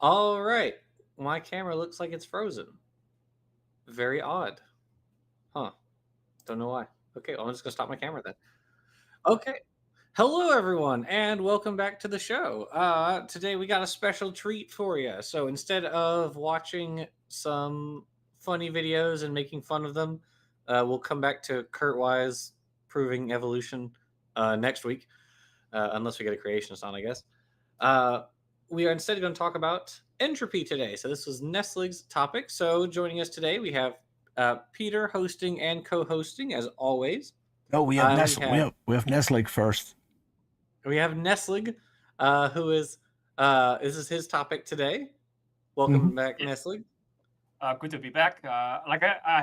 All right. My camera looks like it's frozen. Very odd. Huh. Don't know why. Okay, well, I'm just going to stop my camera then. Okay. Hello, everyone, and welcome back to the show. Today we got a special treat for you. So instead of watching some funny videos and making fun of them, we'll come back to Kurt Wise proving evolution next week, unless we get a creationist on, I guess. We are instead going to talk about entropy today. So this was Nestlig's topic. So joining us today, we have Peter hosting and co-hosting as always. No, we have we have Nestle first. We have Nestlig, who is this is his topic today. Welcome back, Yeah. Nestlig. Good to be back. I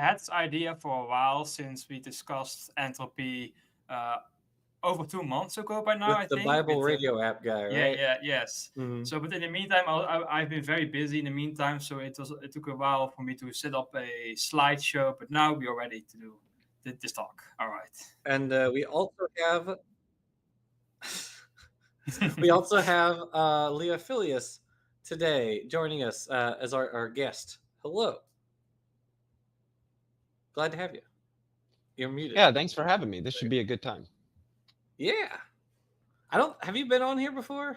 had this idea for a while since we discussed entropy over 2 months ago by now, With I the think. Bible radio app guy, right? Yes. Mhm. So, but in the meantime, I've been very busy in the meantime, so it took a while for me to set up a slideshow, but now we are ready to do this talk. All right. And we also have Leah Filius today joining us as our guest. Hello. Glad to have you. You're muted. Yeah, thanks for having me. This should be a good time. Yeah. Have you been on here before?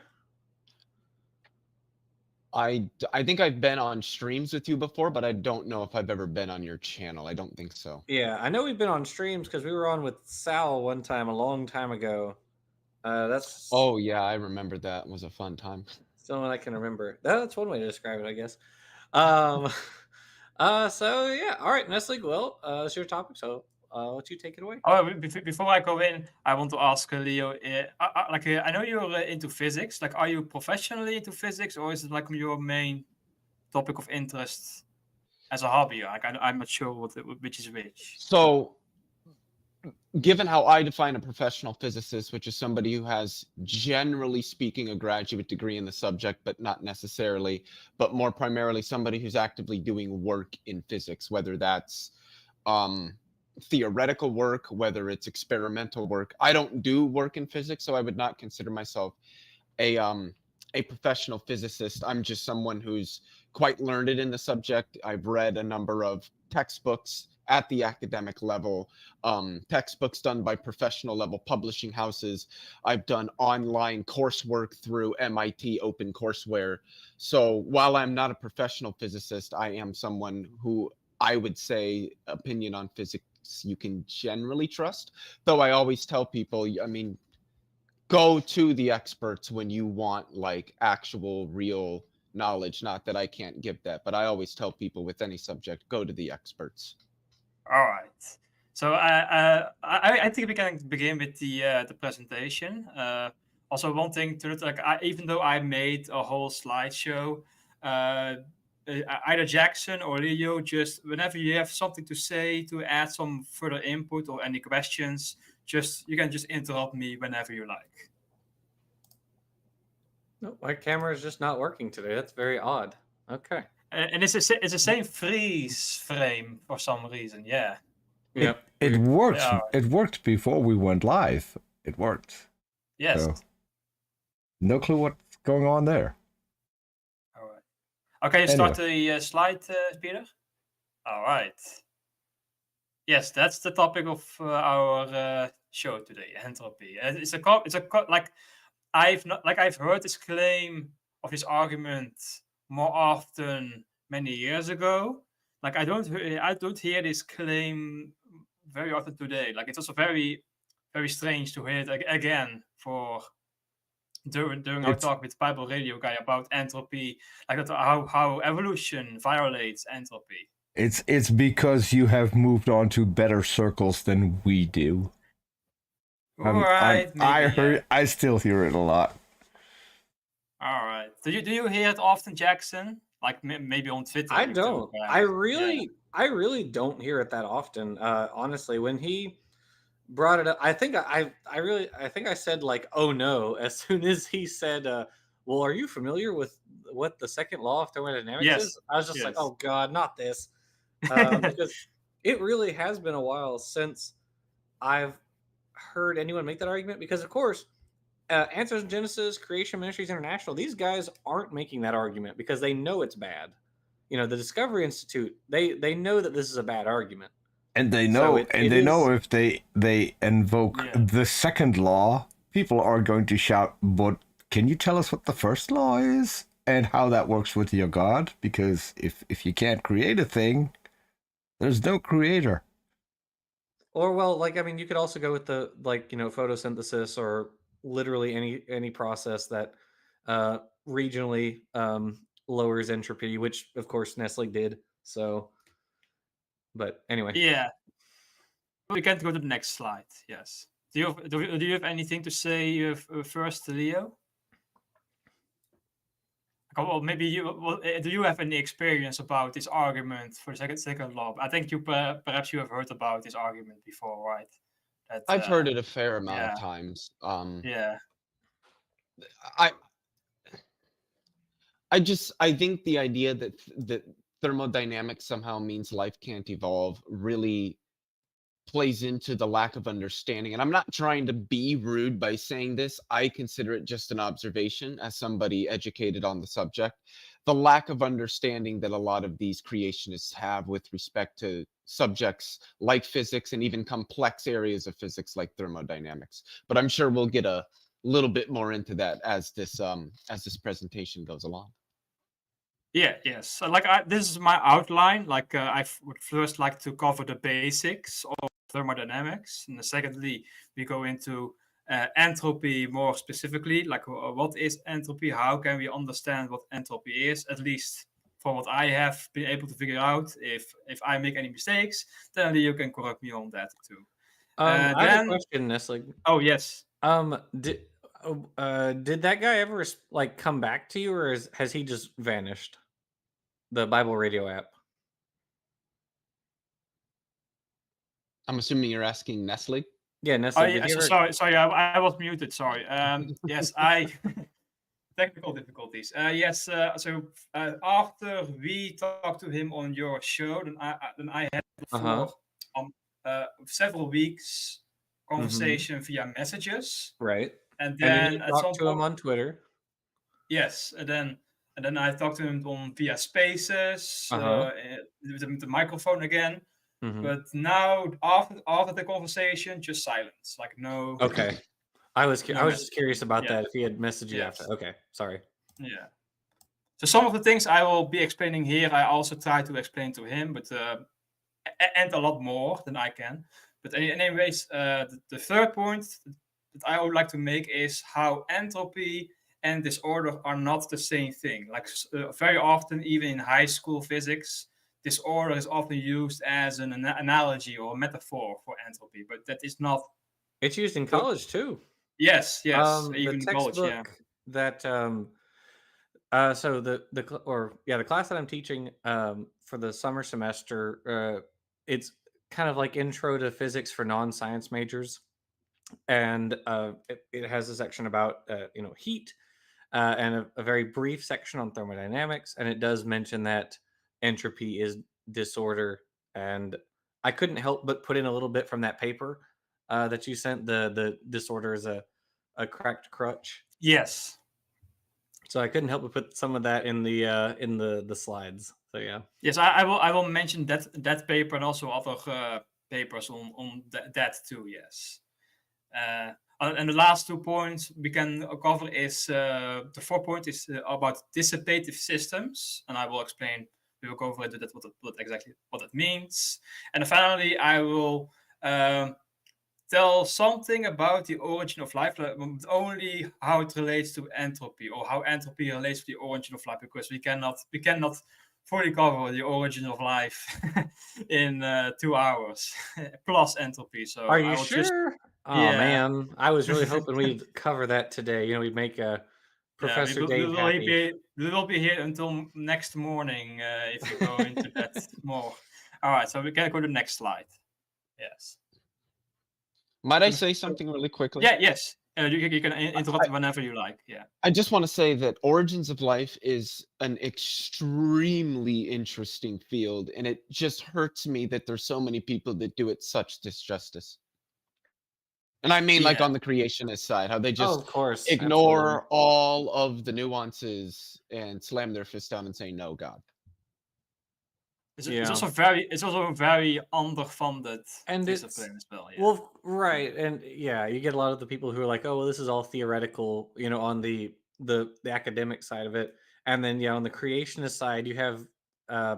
I think I've been on streams with you before, but I don't know if I've ever been on your channel. I don't think so. Yeah, I know we've been on streams because we were on with Sal one time a long time ago. That's Oh yeah, I remember that. It was a fun time. still one I can remember. That's one way to describe it, I guess. So yeah, all right, Nestle. Well, it's your topic, so I'll let you take it away. Oh, before I go in, I want to ask Leo. I know you're into physics. Like, are you professionally into physics, or is it like your main topic of interest as a hobby? Like, I'm not sure which is which. So, given how I define a professional physicist, which is somebody who has, generally speaking, a graduate degree in the subject, but not necessarily, but more primarily somebody who's actively doing work in physics, whether that's theoretical work, whether it's experimental work. I don't do work in physics, so I would not consider myself a professional physicist. I'm just someone who's quite learned in the subject. I've read a number of textbooks at the academic level, textbooks done by professional level publishing houses. I've done online coursework through MIT OpenCourseWare. So while I'm not a professional physicist, I am someone who I would say opinion on physics you can generally trust. Though I always tell people, I mean, go to the experts when you want like actual real knowledge. Not that I can't give that, but I always tell people with any subject, go to the experts. All right. So I think we can begin with the presentation. Also, one thing to like, even though I made a whole slideshow, either Jackson or Leo, just whenever you have something to say, to add some further input or any questions, you can just interrupt me whenever you like. No, my camera is just not working today. That's very odd. Okay. And it's the same freeze frame for some reason. Yeah. Yeah. It worked. Yeah. It worked before we went live. It worked. Yes. So, no clue what's going on there. All right. Okay, start the slide, Peter. All right. Yes, that's the topic of our show today, entropy. It's like I've heard this claim of this argument more often many years ago. Like I don't hear this claim very often today. Like it's also very, very strange to hear it again during our talk with Bible Radio guy about entropy, like how evolution violates entropy. It's because you have moved on to better circles than we do. Right, I still hear it a lot. All right. Do you hear it often, Jackson? Like maybe on Twitter? I don't. I really don't hear it that often. Honestly, when he brought it up, I think I said like, "Oh no!" as soon as he said, "Well, are you familiar with what the second law of thermodynamics is?" I was just like, "Oh God, not this," because it really has been a while since I've heard anyone make that argument. Because of course, Answers in Genesis, Creation Ministries International, these guys aren't making that argument because they know it's bad. You know, the Discovery Institute, they know that this is a bad argument. And they So know, it they know is. if they invoke Yeah. the second law, people are going to shout, "But can you tell us what the first law is and how that works with your God? Because if you can't create a thing, there's no creator." Or well, like I mean, you could also go with the photosynthesis or literally any process that regionally lowers entropy, which of course Nestle did. So, but anyway, Yeah. We can go to the next slide. Yes. Do you have anything to say first, Leo? Well, maybe do you have any experience about this argument for the second law? I think perhaps you have heard about this argument before, right? That I've heard it a fair amount of yeah, times. yeah, I I think the idea that thermodynamics somehow means life can't evolve really plays into the lack of understanding. And I'm not trying to be rude by saying this. I consider it just an observation as somebody educated on the subject. The lack of understanding that a lot of these creationists have with respect to subjects like physics and even complex areas of physics like thermodynamics. But I'm sure we'll get a little bit more into that as this presentation goes along. yeah, yes. So, this is my outline. Would first like to cover the basics of thermodynamics, and secondly, we go into entropy more specifically. Like, what is entropy? How can we understand what entropy is? At least from what I have been able to figure out. If I make any mistakes, then you can correct me on that too. I have a Then, question, Nestle. oh yes. Did that guy ever like come back to you, or has he just vanished? The Bible Radio app. I'm assuming you're asking Nestle. Yeah, Oh Nestle. yeah. Did you ever? Sorry. I was muted. Sorry. Yes, I. Technical difficulties. Yes. After we talked to him on your show, then I had for several weeks conversation via messages, Right. and And then then you at talked some to him point, on Twitter. yes, and then I talked to him on via Spaces with the microphone again. But now after the conversation, just silence, like no. Okay. I was No just curious about yeah. that. If he had messaged you Yes. after. Okay. Sorry. Yeah. So some of the things I will be explaining here, I also try to explain to him, but and a lot more than I can. But anyways, the third point that I would like to make is how entropy and disorder are not the same thing. Like very often, even in high school physics, disorder is often used as an analogy or metaphor for entropy, but that is not. It's used in college too. Yes, The even in college, yeah. textbook that so the class that I'm teaching for the summer semester, it's kind of like intro to physics for non-science majors, and it has a section about heat, and a very brief section on thermodynamics, and it does mention that entropy is disorder. And I couldn't help but put in a little bit from that paper that you sent. The disorder is a cracked crutch. Yes. So I couldn't help but put some of that in the slides. So yeah. Yes, I will mention that paper and also other papers on that too. Yes. And the last 2 points we can cover is the 4th point is about dissipative systems, and I will explain. We will go over that what exactly what it means, and finally I will tell something about the origin of life, only how it relates to entropy or how entropy relates to the origin of life, because we cannot fully cover the origin of life in 2 hours plus entropy. So Are I you will just sure? Oh yeah. man, I was really hoping we'd cover that today. We'd make Professor Dave happy. We will be here until next morning if we go into that more. All right, so we can go to the next slide. Yes. Might I say something really quickly? Yeah, yes. You can interrupt whenever you like. Yeah. I just want to say that Origins of Life is an extremely interesting field, and it just hurts me that there's so many people that do it such disjustice. And I mean, like Yeah. on the creationist side, how they Oh, just of course. ignore Absolutely. all of the nuances and slam their fist down and say, "No, God." It's Yeah. also a very underfunded And it's discipline as well. Yeah. well, right, and yeah, you get a lot of the people who are like, "Oh, well, this is all theoretical," on the academic side of it, and then on the creationist side, you have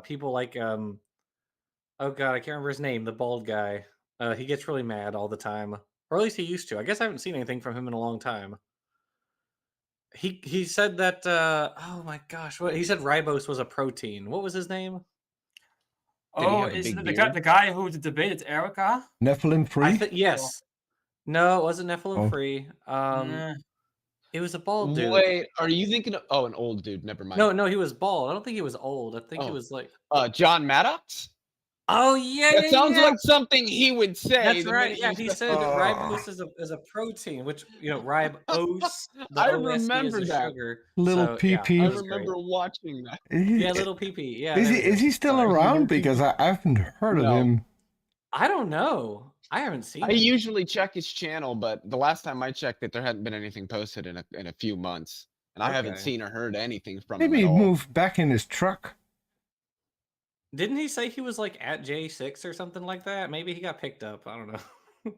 people like oh god, I can't remember his name, the bald guy. He gets really mad all the time, or at least he used to. I guess I haven't seen anything from him in a long time. He said that oh my gosh, what he said ribose was a protein. What was his name? Did he Oh, have a is big it beard? the guy who debated Erica? Nephilim I free? think Or, yes. No, it wasn't Nephilim Oh, free. nah. It was a bald dude. Wait, are you thinking of an old dude, never mind. No, no, he was bald. I don't think he was old. I think he Oh, was like John Maddox? oh, yeah, That yeah, sounds yeah. like something he would say That's the right. minute Yeah, you he said said oh, ribose is a protein, which, ribose, the I OSE is remember a that. sugar. little So, yeah, it I PP. was great. remember watching that. Yeah, Is little PP. Yeah, is there he we is go. he still Sorry. around? Little Because PP? I haven't heard of No. him. I don't know. I haven't seen I him. usually check his channel, but the last time I checked it, there hadn't been anything posted in a few months, and I haven't Okay. seen or heard anything from him Maybe at he all. moved back in his truck. Didn't he say he was like at J6 or something like that? Maybe he got picked up. I don't know.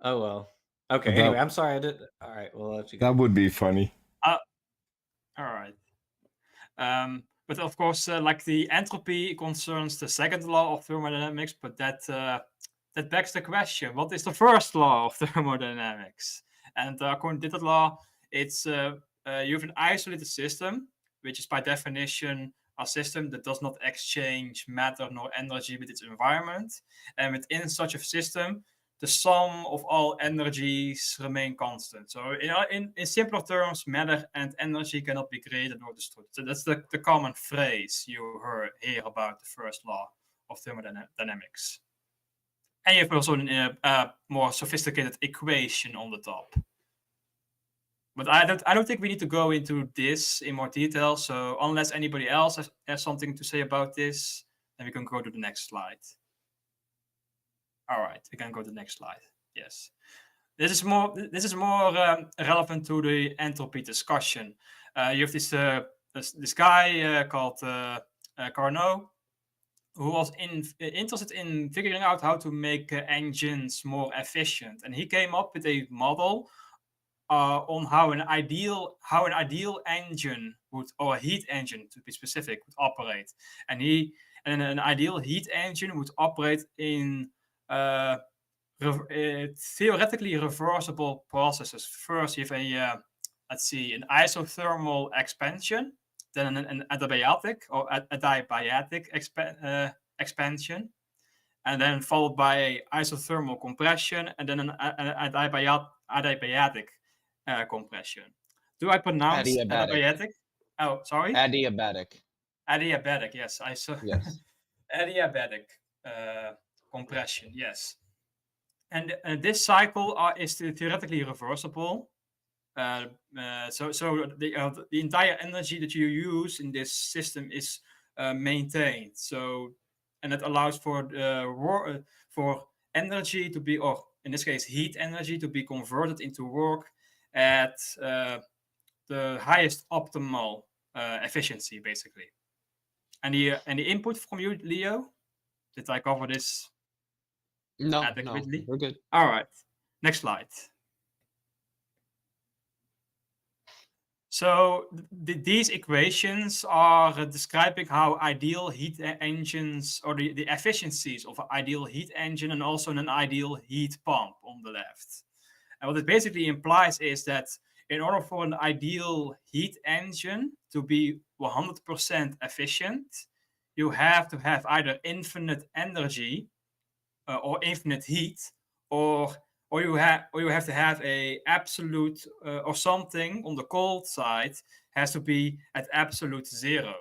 Oh well. Okay, anyway, That I'm sorry I did. All right, well, I'll let you that go. would be funny. All right. But of course, like the entropy concerns the second law of thermodynamics, but that begs the question: what is the first law of thermodynamics? And according to that law, it's you have an isolated system, which is by definition a system that does not exchange matter nor energy with its environment. And within such a system, the sum of all energies remain constant. So in simpler terms, matter and energy cannot be created or destroyed. So that's the common phrase you hear about the first law of thermodynamics. And you have also a more sophisticated equation on the top. But I don't think we need to go into this in more detail. So unless anybody else has something to say about this, then we can go to the next slide. All right, we can go to the next slide. Yes, this is more relevant to the entropy discussion. You have this guy called Carnot, who was interested in figuring out how to make engines more efficient, and he came up with a model on how an ideal engine would, or a heat engine to be specific, would operate. And an ideal heat engine would operate in theoretically reversible processes. First, you have an isothermal expansion, then an adiabatic expansion, and then followed by a isothermal compression, and then an adiabatic compression. Do I pronounce Adiabatic. adiabatic? Oh, sorry. Adiabatic. Adiabatic. Yes, I saw. Yes. Adiabatic compression. Yes. And this cycle is theoretically reversible. So the entire energy that you use in this system is maintained. So, and it allows for for energy to be, or in this case, heat energy to be converted into work at the highest optimal efficiency, basically. And the input from you, Leo? Did I cover this No, adequately? we're good. All right. Next slide. So these equations are describing how ideal heat engines, or the efficiencies of an ideal heat engine, and also an ideal heat pump on the left. And what it basically implies is that in order for an ideal heat engine to be 100% efficient, you have to have either infinite energy or infinite heat, or you have to have a absolute or something on the cold side has to be at absolute zero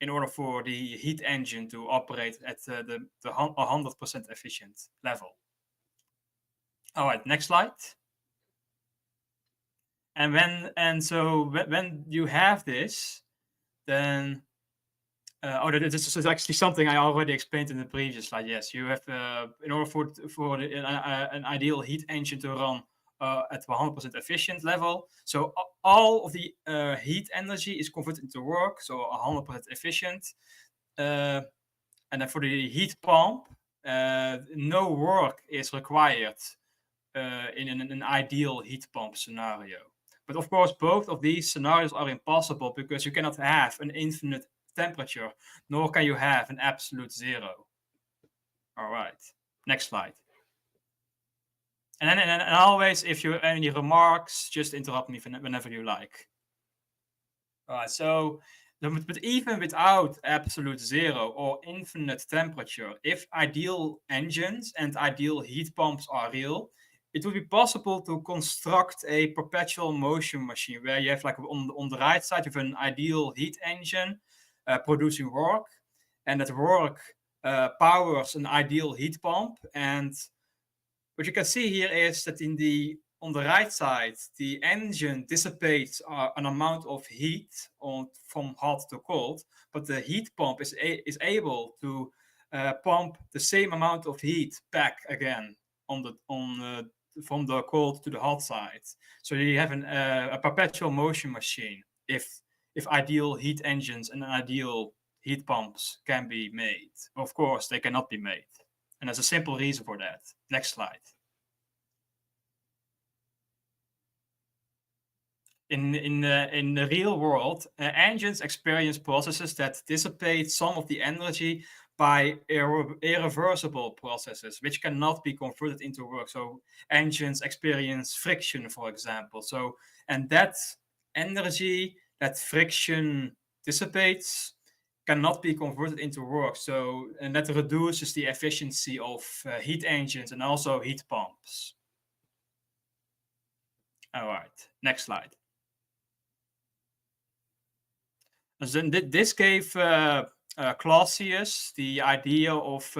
in order for the heat engine to operate at the 100% efficient level. All right, next slide. And when you have this, then this is actually something I already explained in the previous slide. Yes, you have in order for an ideal heat engine to run at 100% efficient level. So all of the heat energy is converted into work, so 100% efficient. And then for the heat pump, no work is required in an ideal heat pump scenario. But of course, both of these scenarios are impossible because you cannot have an infinite temperature, nor can you have an absolute zero. All right, next slide. And always, if you have any remarks, just interrupt me whenever you like. All right, so but even without absolute zero or infinite temperature, if ideal engines and ideal heat pumps are real, it would be possible to construct a perpetual motion machine where you have, like, on the right side, you have an ideal heat engine producing work, and that work powers an ideal heat pump. And what you can see here is that on the right side, the engine dissipates an amount of heat from hot to cold, but the heat pump is able to pump the same amount of heat back again from the cold to the hot side. So you have a perpetual motion machine if ideal heat engines and ideal heat pumps can be made. Of course, they cannot be made. And there's a simple reason for that. Next slide. In the real world, engines experience processes that dissipate some of the energy by irreversible processes, which cannot be converted into work. So engines experience friction, for example. And that energy, that friction dissipates, cannot be converted into work. And that reduces the efficiency of heat engines and also heat pumps. All right, next slide. So this gave Clausius the idea of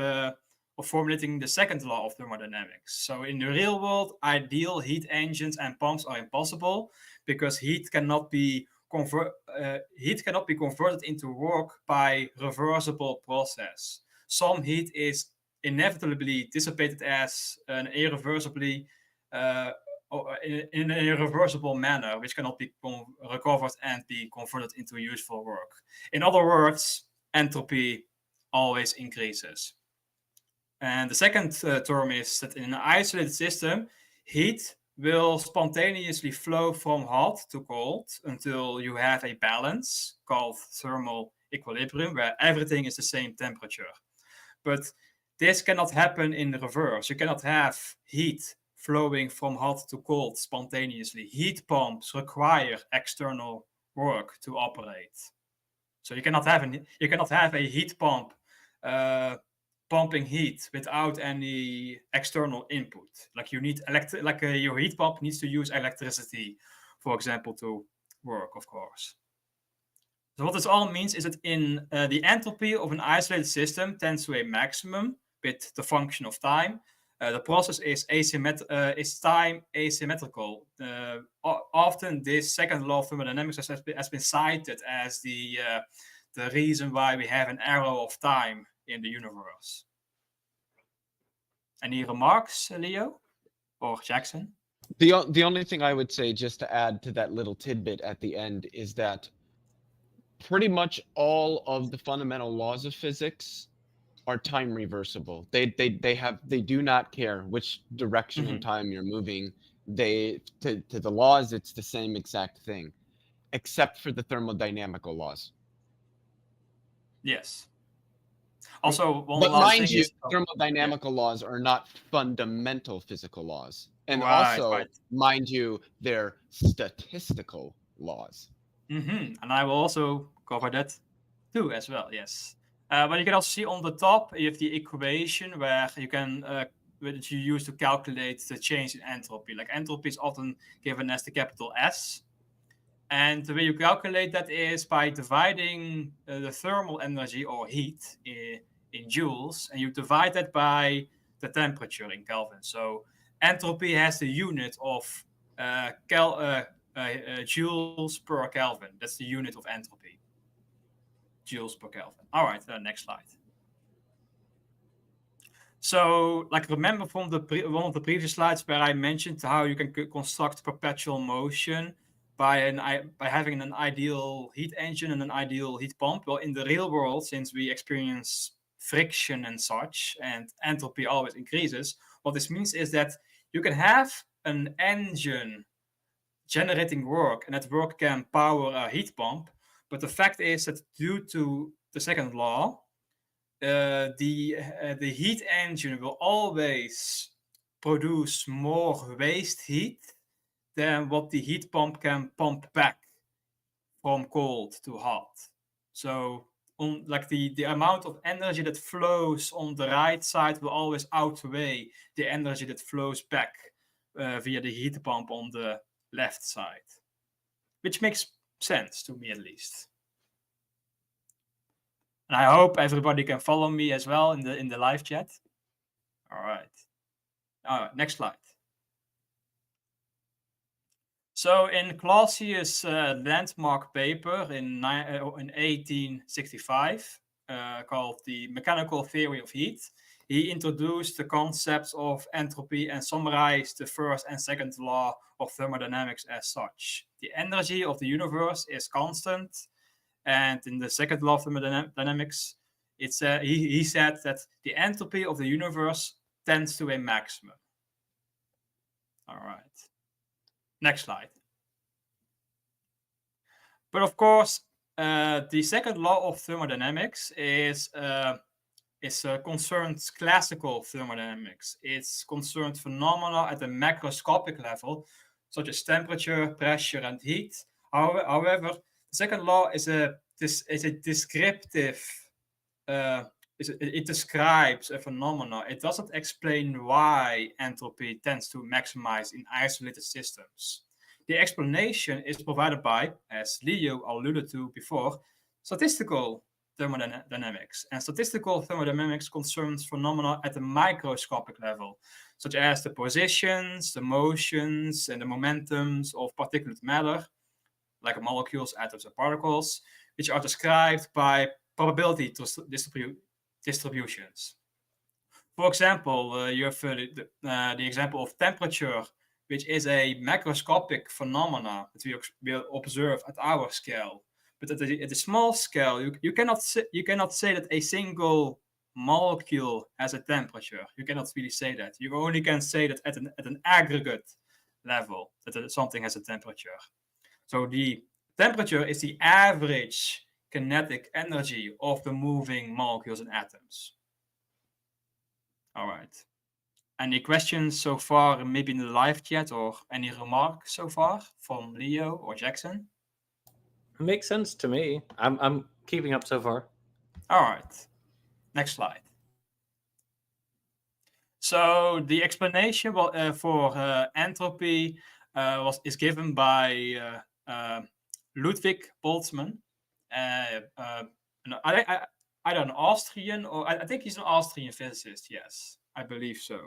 formulating the second law of thermodynamics. So in the real world, ideal heat engines and pumps are impossible because heat cannot be converted into work by reversible process. Some heat is inevitably dissipated as an irreversibly in an irreversible manner, which cannot be recovered and be converted into useful work. In other words, entropy always increases. And the second term is that in an isolated system, heat will spontaneously flow from hot to cold until you have a balance called thermal equilibrium, where everything is the same temperature. But this cannot happen in reverse. You cannot have heat flowing from hot to cold spontaneously. Heat pumps require external work to operate. So you cannot have a heat pump pumping heat without any external input. Like you need your heat pump needs to use electricity, for example, to work, of course. So what this all means is that in the entropy of an isolated system tends to a maximum with the function of time. The process is time asymmetrical. Often this second law of thermodynamics has been cited as the reason why we have an arrow of time in the universe. Any remarks, Leo or Jackson? The only thing I would say, just to add to that little tidbit at the end, is that pretty much all of the fundamental laws of physics are time reversible. They do not care which direction in time you're moving. To the laws, it's the same exact thing, except for the thermodynamical laws. Yes. Also, but mind you, thermodynamical laws are not fundamental physical laws, and mind you, they're statistical laws. And I will also cover that too as well. Yes. But you can also see on the top, you have the equation where you can which you use to calculate the change in entropy. Like entropy is often given as the capital S. And the way you calculate that is by dividing the thermal energy or heat in joules, and you divide that by the temperature in Kelvin. So entropy has the unit of joules per Kelvin. That's the unit of entropy. joules per Kelvin. All right, next slide. So, like, remember from one of the previous slides where I mentioned how you can construct perpetual motion by having an ideal heat engine and an ideal heat pump? Well, in the real world, since we experience friction and such, and entropy always increases, what this means is that you can have an engine generating work, and that work can power a heat pump. But the fact is that due to the second law, the heat engine will always produce more waste heat than what the heat pump can pump back from cold to hot. So the amount of energy that flows on the right side will always outweigh the energy that flows back via the heat pump on the left side, which makes sense to me at least. And I hope everybody can follow me as well in the live chat. All right. Next slide. So in Clausius' landmark paper in 1865, called The Mechanical Theory of Heat, he introduced the concepts of entropy and summarized the first and second law of thermodynamics as such. The energy of the universe is constant, and in the second law of thermodynamics, he said that the entropy of the universe tends to a maximum. All right. Next slide. But of course, the second law of thermodynamics is concerned classical thermodynamics. It's concerned phenomena at the macroscopic level, such as temperature, pressure, and heat. However, the second law is a descriptive. It describes a phenomena. It doesn't explain why entropy tends to maximize in isolated systems. The explanation is provided by, as Leo alluded to before, statistical thermodynamics. And statistical thermodynamics concerns phenomena at the microscopic level, such as the positions, the motions, and the momentums of particulate matter, like molecules, atoms, and particles, which are described by probability distributions. For example, you have the example of temperature, which is a macroscopic phenomena that we observe at our scale. But at the small scale, you cannot say that a single molecule has a temperature. You cannot really say that. You only can say that at an aggregate level that something has a temperature. So the temperature is the average kinetic energy of the moving molecules and atoms. All right. Any questions so far, maybe in the live chat, or any remarks so far from Leo or Jackson? It makes sense to me. I'm keeping up so far. All right. Next slide. So the explanation for entropy is given by Ludwig Boltzmann. I don't know, Austrian, or I think he's an Austrian physicist. Yes, I believe so,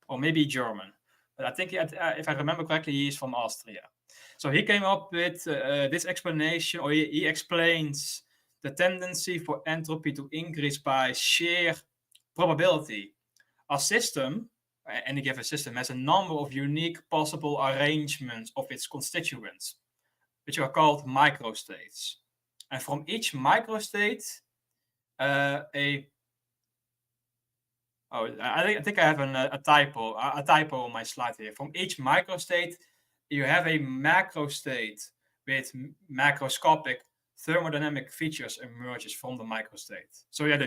or maybe German. But I think, if I remember correctly, he's from Austria. So he came up with this explanation, or he explains the tendency for entropy to increase by sheer probability. A system, any given system, has a number of unique possible arrangements of its constituents, which are called microstates. And from each microstate, I think I have a typo on my slide here. From each microstate, you have a macrostate with macroscopic thermodynamic features emerges from the microstate. So yeah,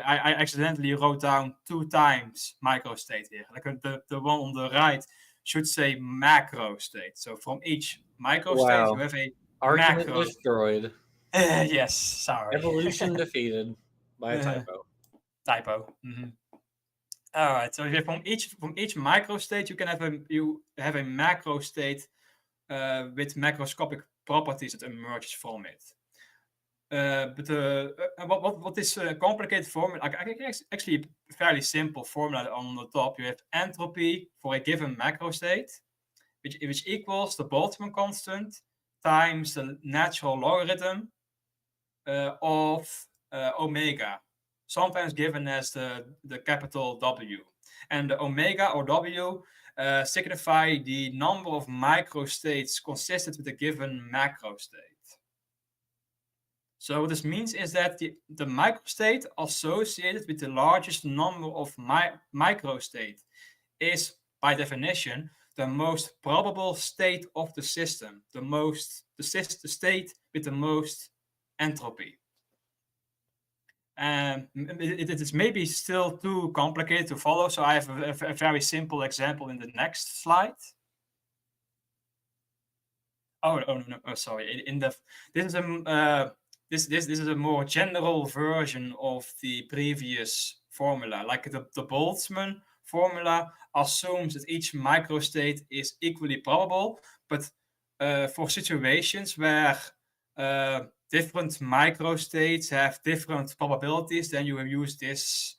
I accidentally wrote down 2 times microstate here. Like the one on the right should say macrostate. So from each microstate, Wow. you have a Argument macro. destroyed. Yes, sorry. Evolution defeated by a typo. Mm-hmm. All right. So from each microstate, you have a macrostate with macroscopic properties that emerges from it. But what is a complicated formula? I think actually a fairly simple formula on the top. You have entropy for a given macrostate, which equals the Boltzmann constant times the natural logarithm of omega, sometimes given as the capital W. And the omega or W signify the number of microstates consistent with a given macrostate. So what this means is that the microstate associated with the largest number of microstate is, by definition, the most probable state of the system, the state with the most entropy. It is maybe still too complicated to follow, so I have a very simple example in the next slide. Oh no! Oh, sorry. This is a more general version of the previous formula. Like the Boltzmann formula assumes that each microstate is equally probable, but for situations where different microstates have different probabilities, then you will use this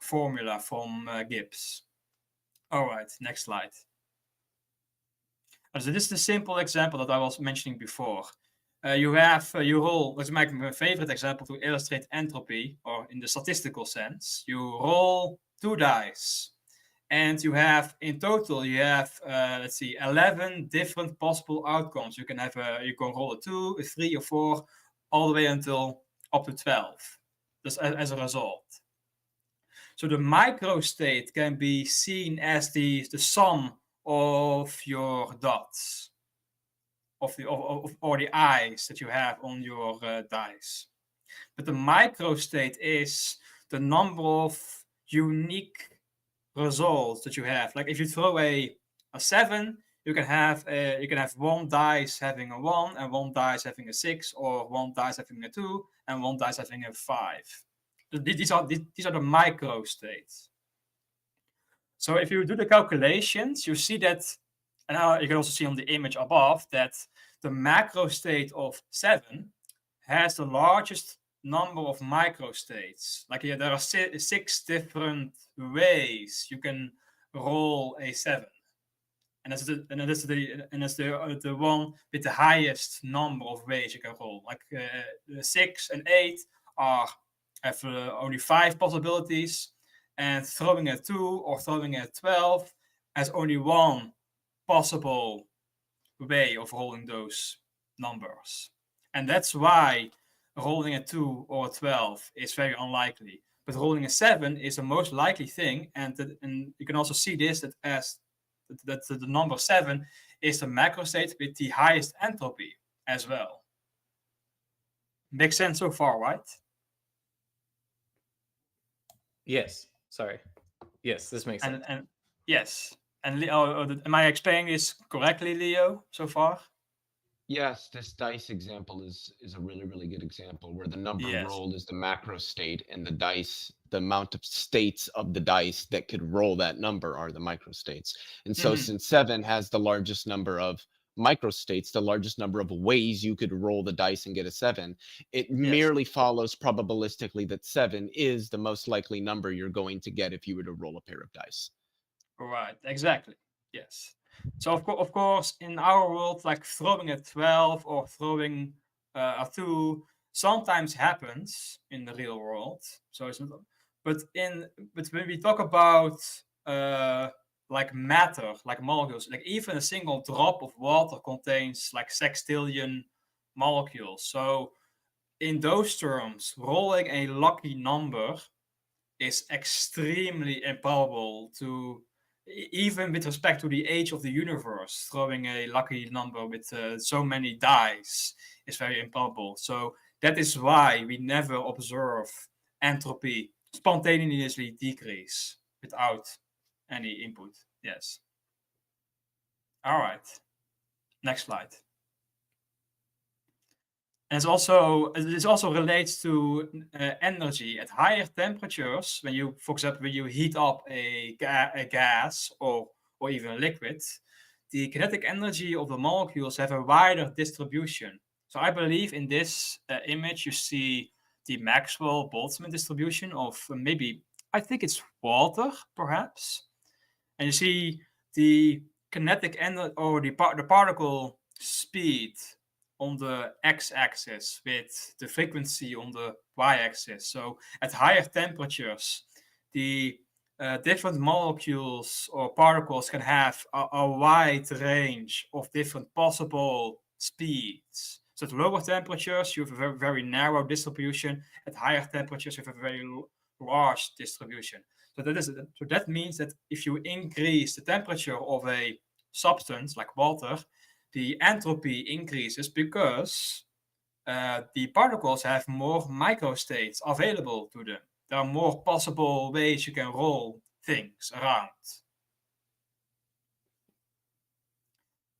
formula from Gibbs. All right, next slide. So this is the simple example that I was mentioning before. You roll, let's make my favorite example to illustrate entropy, or in the statistical sense. You roll 2 dice, and you have, in total, let's see, 11 different possible outcomes. You can roll a 2, a 3, or 4, all the way until up to 12, just as a result. So the microstate can be seen as the sum of your dots, or the eyes that you have on your dice. But the microstate is the number of unique results that you have. Like if you throw a 7, you can have 1 dice having a 1, and 1 dice having a 6, or 1 dice having a 2, and 1 dice having a 5. So these are the microstates. So if you do the calculations, you see that, and you can also see on the image above, that the macrostate of 7 has the largest number of microstates. Like there are 6 different ways you can roll a 7, and that's the one with the highest number of ways you can roll. Like 6 and 8 have only 5 possibilities, and throwing a 2 or throwing a 12 has only 1 possible way of rolling those numbers. And that's why rolling a 2 or a 12 is very unlikely. But rolling a 7 is the most likely thing, and you can also see this that the number 7 is the macrostate with the highest entropy as well. Makes sense so far, right? Yes. Sorry. Yes, this makes sense. And yes. And am I explaining this correctly, Leo, so far? Yes, this dice example is a really, really good example where the number rolled is the macro state, and the amount of states of the dice that could roll that number are the microstates. And so since 7 has the largest number of microstates, the largest number of ways you could roll the dice and get a 7, it merely follows probabilistically that 7 is the most likely number you're going to get if you were to roll a pair of dice. Right, exactly. Yes. So of course, in our world, like throwing a 12 or throwing a 2 sometimes happens in the real world. So it's not, but when we talk about like matter, like molecules, like even a single drop of water contains like sextillion molecules. So in those terms, rolling a lucky number is extremely improbable to, even with respect to the age of the universe. Throwing a lucky number with so many dice is very improbable. So that is why we never observe entropy spontaneously decrease without any input. Yes. All right. Next slide. And this also relates to energy at higher temperatures. When you, for example, when you heat up a gas or even a liquid, the kinetic energy of the molecules have a wider distribution. So I believe in this image you see the Maxwell-Boltzmann distribution of maybe, I think it's water, perhaps. And you see the kinetic energy, or the particle speed on the x-axis with the frequency on the y-axis. So at higher temperatures, the different molecules or particles can have a wide range of different possible speeds. So at lower temperatures, you have a very, very narrow distribution. At higher temperatures, you have a very large distribution. So that means that if you increase the temperature of a substance like water, the entropy increases because the particles have more microstates available to them. There are more possible ways you can roll things around.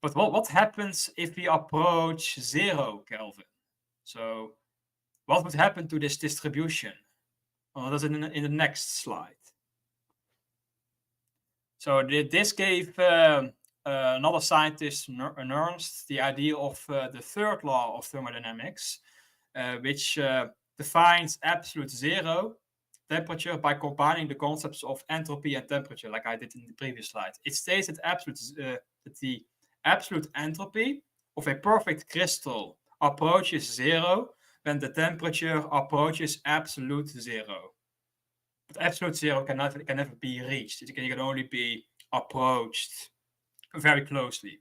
But what happens if we approach 0 Kelvin? So what would happen to this distribution? Well, that's in the next slide. So this gave another scientist, Nernst, the idea of the third law of thermodynamics, which defines absolute zero temperature by combining the concepts of entropy and temperature, like I did in the previous slide. It states that the absolute entropy of a perfect crystal approaches zero when the temperature approaches absolute zero. But absolute zero can never be reached. It can only be approached very closely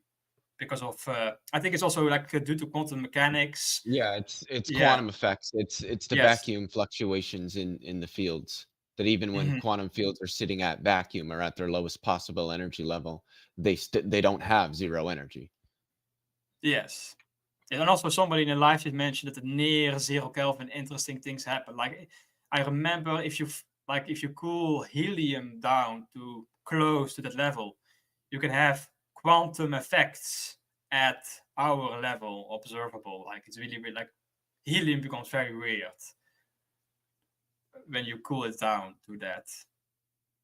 because of I think it's also like due to quantum mechanics. Yeah, it's Yeah. quantum effects. It's the Yes. vacuum fluctuations in the fields that even when Mhm. quantum fields are sitting at vacuum or at their lowest possible energy level, they don't have zero energy. Yes. And also somebody in the live chat mentioned that near 0 Kelvin interesting things happen. Like I remember if you cool helium down to close to that level, you can have quantum effects at our level observable. Like it's really weird. Like helium becomes very weird when you cool it down to that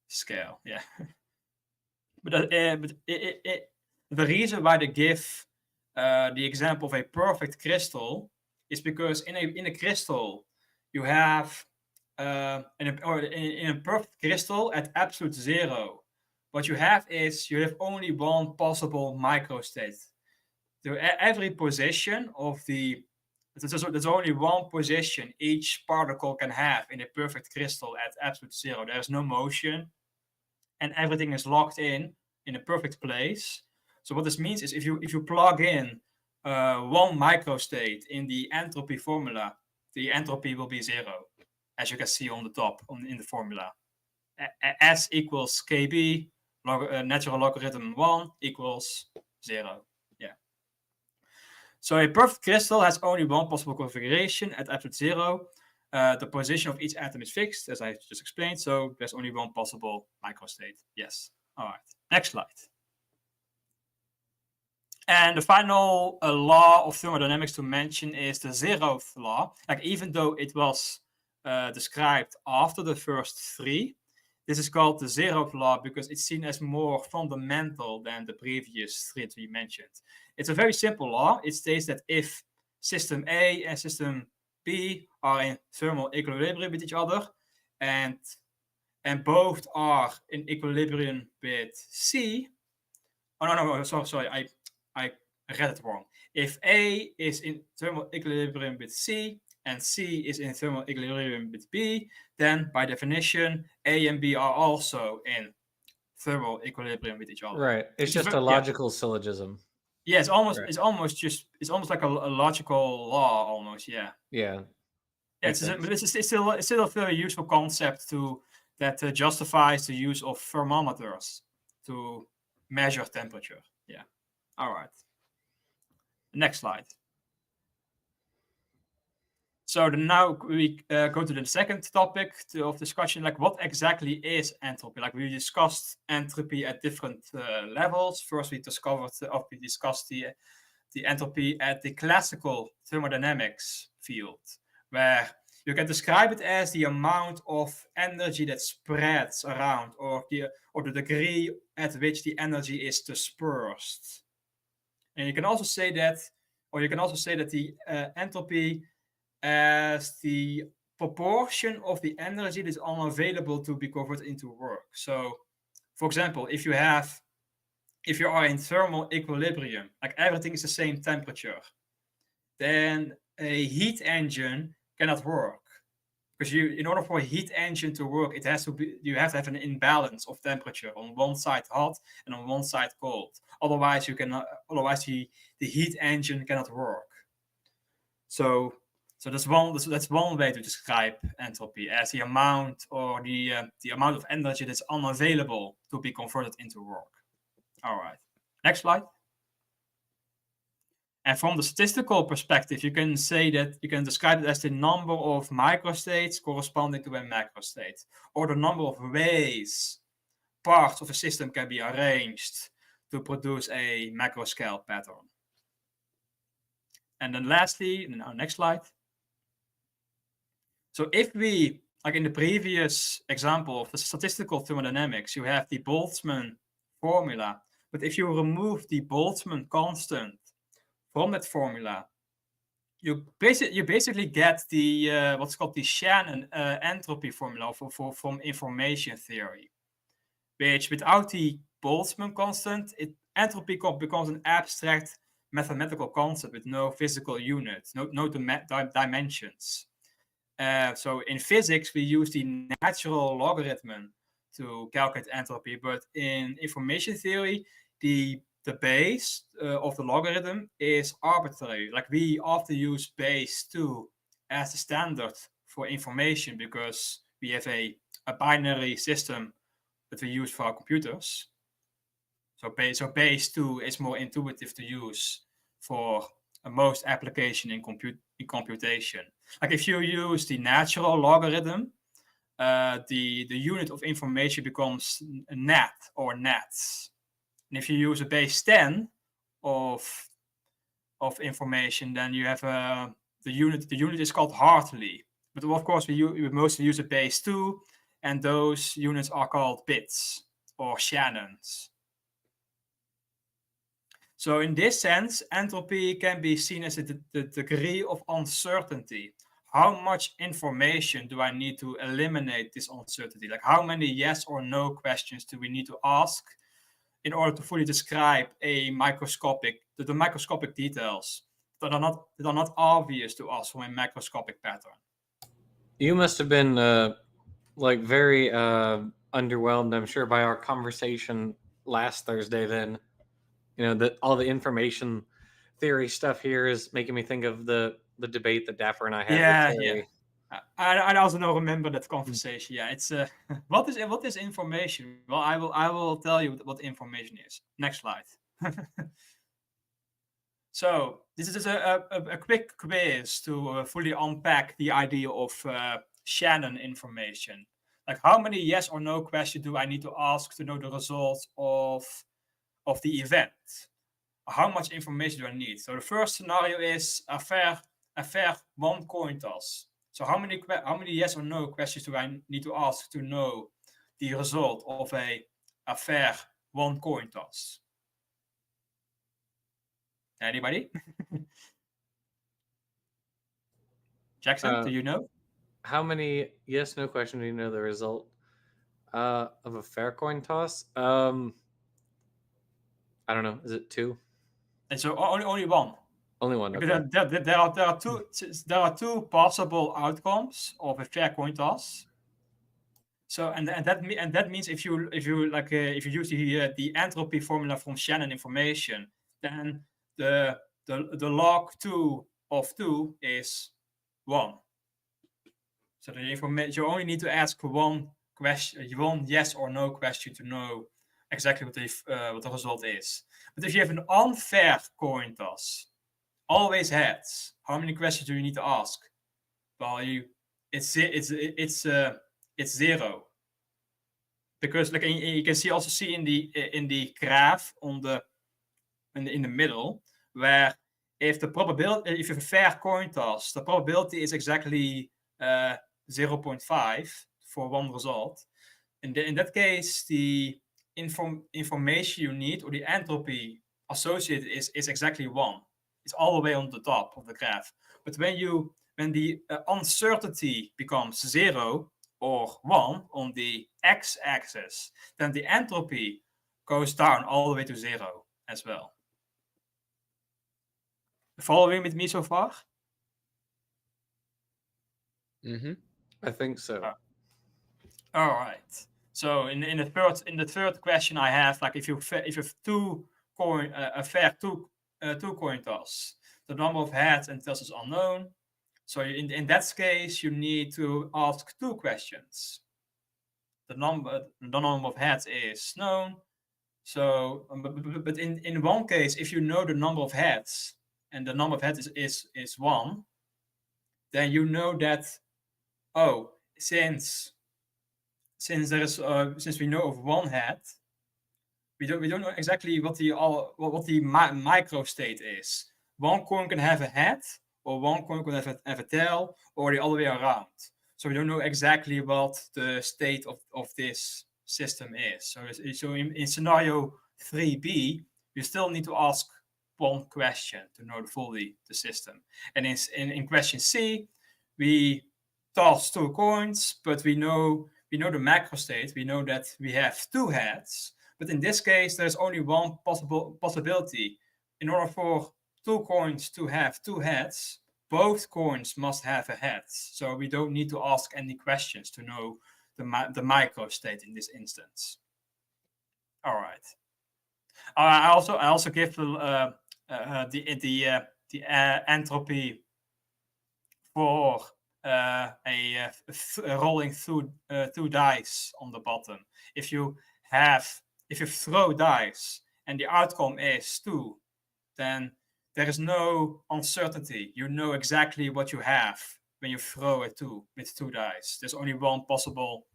scale. Yeah. But the reason why they give the example of a perfect crystal is because in a crystal you have in a perfect crystal at absolute zero, what you have is you have only one possible microstate. So every position of the there's only one position each particle can have in a perfect crystal at absolute zero. There is no motion, and everything is locked in a perfect place. So what this means is if you plug in one microstate in the entropy formula, the entropy will be zero, as you can see on the top in the formula. S equals kb, natural logarithm 1 equals 0. Yeah. So a perfect crystal has only one possible configuration at absolute zero. The position of each atom is fixed, as I just explained, so there's only one possible microstate. Yes. All right. Next slide. And the final law of thermodynamics to mention is the zeroth law. Like even though it was described after the first three, this is called the zeroth law because it's seen as more fundamental than the previous three that we mentioned. It's a very simple law. It states that if system A and system B are in thermal equilibrium with each other, and both are in equilibrium with C. Oh no, sorry, I read it wrong. If A is in thermal equilibrium with C and C is in thermal equilibrium with B, then by definition A and B are also in thermal equilibrium with each other. Right. It's just a logical syllogism. Yeah, it's almost like a logical law almost. Yeah. Yeah. Yeah, it's still a very useful concept that justifies the use of thermometers to measure temperature. Yeah. All right. Next slide. So now we go to the second topic of discussion, like what exactly is entropy? Like we discussed entropy at different levels. First, we discussed the entropy at the classical thermodynamics field, where you can describe it as the amount of energy that spreads around, or the degree at which the energy is dispersed. And you can also say that, the entropy as the proportion of the energy that is unavailable to be converted into work. So, for example, if you are in thermal equilibrium, like everything is the same temperature, then a heat engine cannot work. Because in order for a heat engine to work, you have to have an imbalance of temperature, on one side hot and on one side cold. Otherwise, the heat engine cannot work. So that's one way to describe entropy, as the amount or the amount of energy that's unavailable to be converted into work. All right, next slide. And from the statistical perspective, you can describe it as the number of microstates corresponding to a macrostate, or the number of ways parts of a system can be arranged to produce a macroscale pattern. And then lastly, next slide. So if we, like in the previous example of the statistical thermodynamics, you have the Boltzmann formula, but if you remove the Boltzmann constant from that formula, you basically get the what's called the Shannon entropy formula from information theory, which without the Boltzmann constant, entropy becomes an abstract mathematical concept with no physical units, no dimensions. So in physics, we use the natural logarithm to calculate entropy, but in information theory, the base of the logarithm is arbitrary. Like, we often use base 2 as the standard for information because we have a binary system that we use for our computers. So base 2 is more intuitive to use for most application in computation. Like, if you use the natural logarithm, the unit of information becomes net or nets. And if you use a base 10 of information, then you have the unit is called Hartley. But of course, we mostly use a base 2, and those units are called bits or Shannons. So in this sense, entropy can be seen as the degree of uncertainty. How much information do I need to eliminate this uncertainty? Like, how many yes or no questions do we need to ask in order to fully describe the microscopic details that are not obvious to us from a macroscopic pattern? You must have been very underwhelmed, I'm sure, by our conversation last Thursday. Then, that all the information theory stuff here is making me think of the debate that Dapper and I had. Yeah, with yeah. I also don't remember that conversation. Yeah, it's what is information? Well, I will tell you what information is. Next slide. So this is a quick quiz to fully unpack the idea of Shannon information. Like, how many yes or no questions do I need to ask to know the results of the event? How much information do I need? So the first scenario is a fair one coin toss. So how many yes or no questions do I need to ask to know the result of a fair one coin toss? Anybody? Jackson, do you know? How many yes no question do you know the result of a fair coin toss? I don't know. Is it 2? And so only one. Only one. Okay. There are two possible outcomes of a fair coin toss. So and that means if you use the entropy formula from Shannon information, then the log 2 of 2 is 1. So the information, you only need to ask one yes or no question to know exactly what the result is. But if you have an unfair coin toss, always heads, how many questions do you need to ask? Well, it's 0. Because like you can see in the graph in the middle, where if you have a fair coin toss, the probability is exactly 0.5 for one result. In that case, the information you need, or the entropy associated, is exactly 1. It's all the way on the top of the graph. But when the uncertainty becomes 0 or 1 on the x-axis, then the entropy goes down all the way to 0 as well. Following with me so far? Mm-hmm. I think so. All right. So in the third question I have, like if you have two coin a fair two coin toss, the number of heads and tails is unknown. So in that case, you need to ask two questions. The number of heads is known. So, but in one case, if you know the number of heads and the number of heads is one, then you know that, oh, since there is since we know of one head, we don't know exactly what the micro state is. One coin can have a head, or one coin can have a tail, or the other way around. So we don't know exactly what the state of this system is. So in scenario 3b, you still need to ask one question to know fully the system. And in question C, we toss two coins, but we know the macro state. We know that we have two heads, but in this case, there's only one possibility. In order for two coins to have two heads, both coins must have a head. So we don't need to ask any questions to know the micro state in this instance. All right. I also give the entropy for rolling through two dice on the bottom. If you throw dice and the outcome is 2, then there is no uncertainty. You know exactly what you have when you throw it with 2 dice. There's only one possible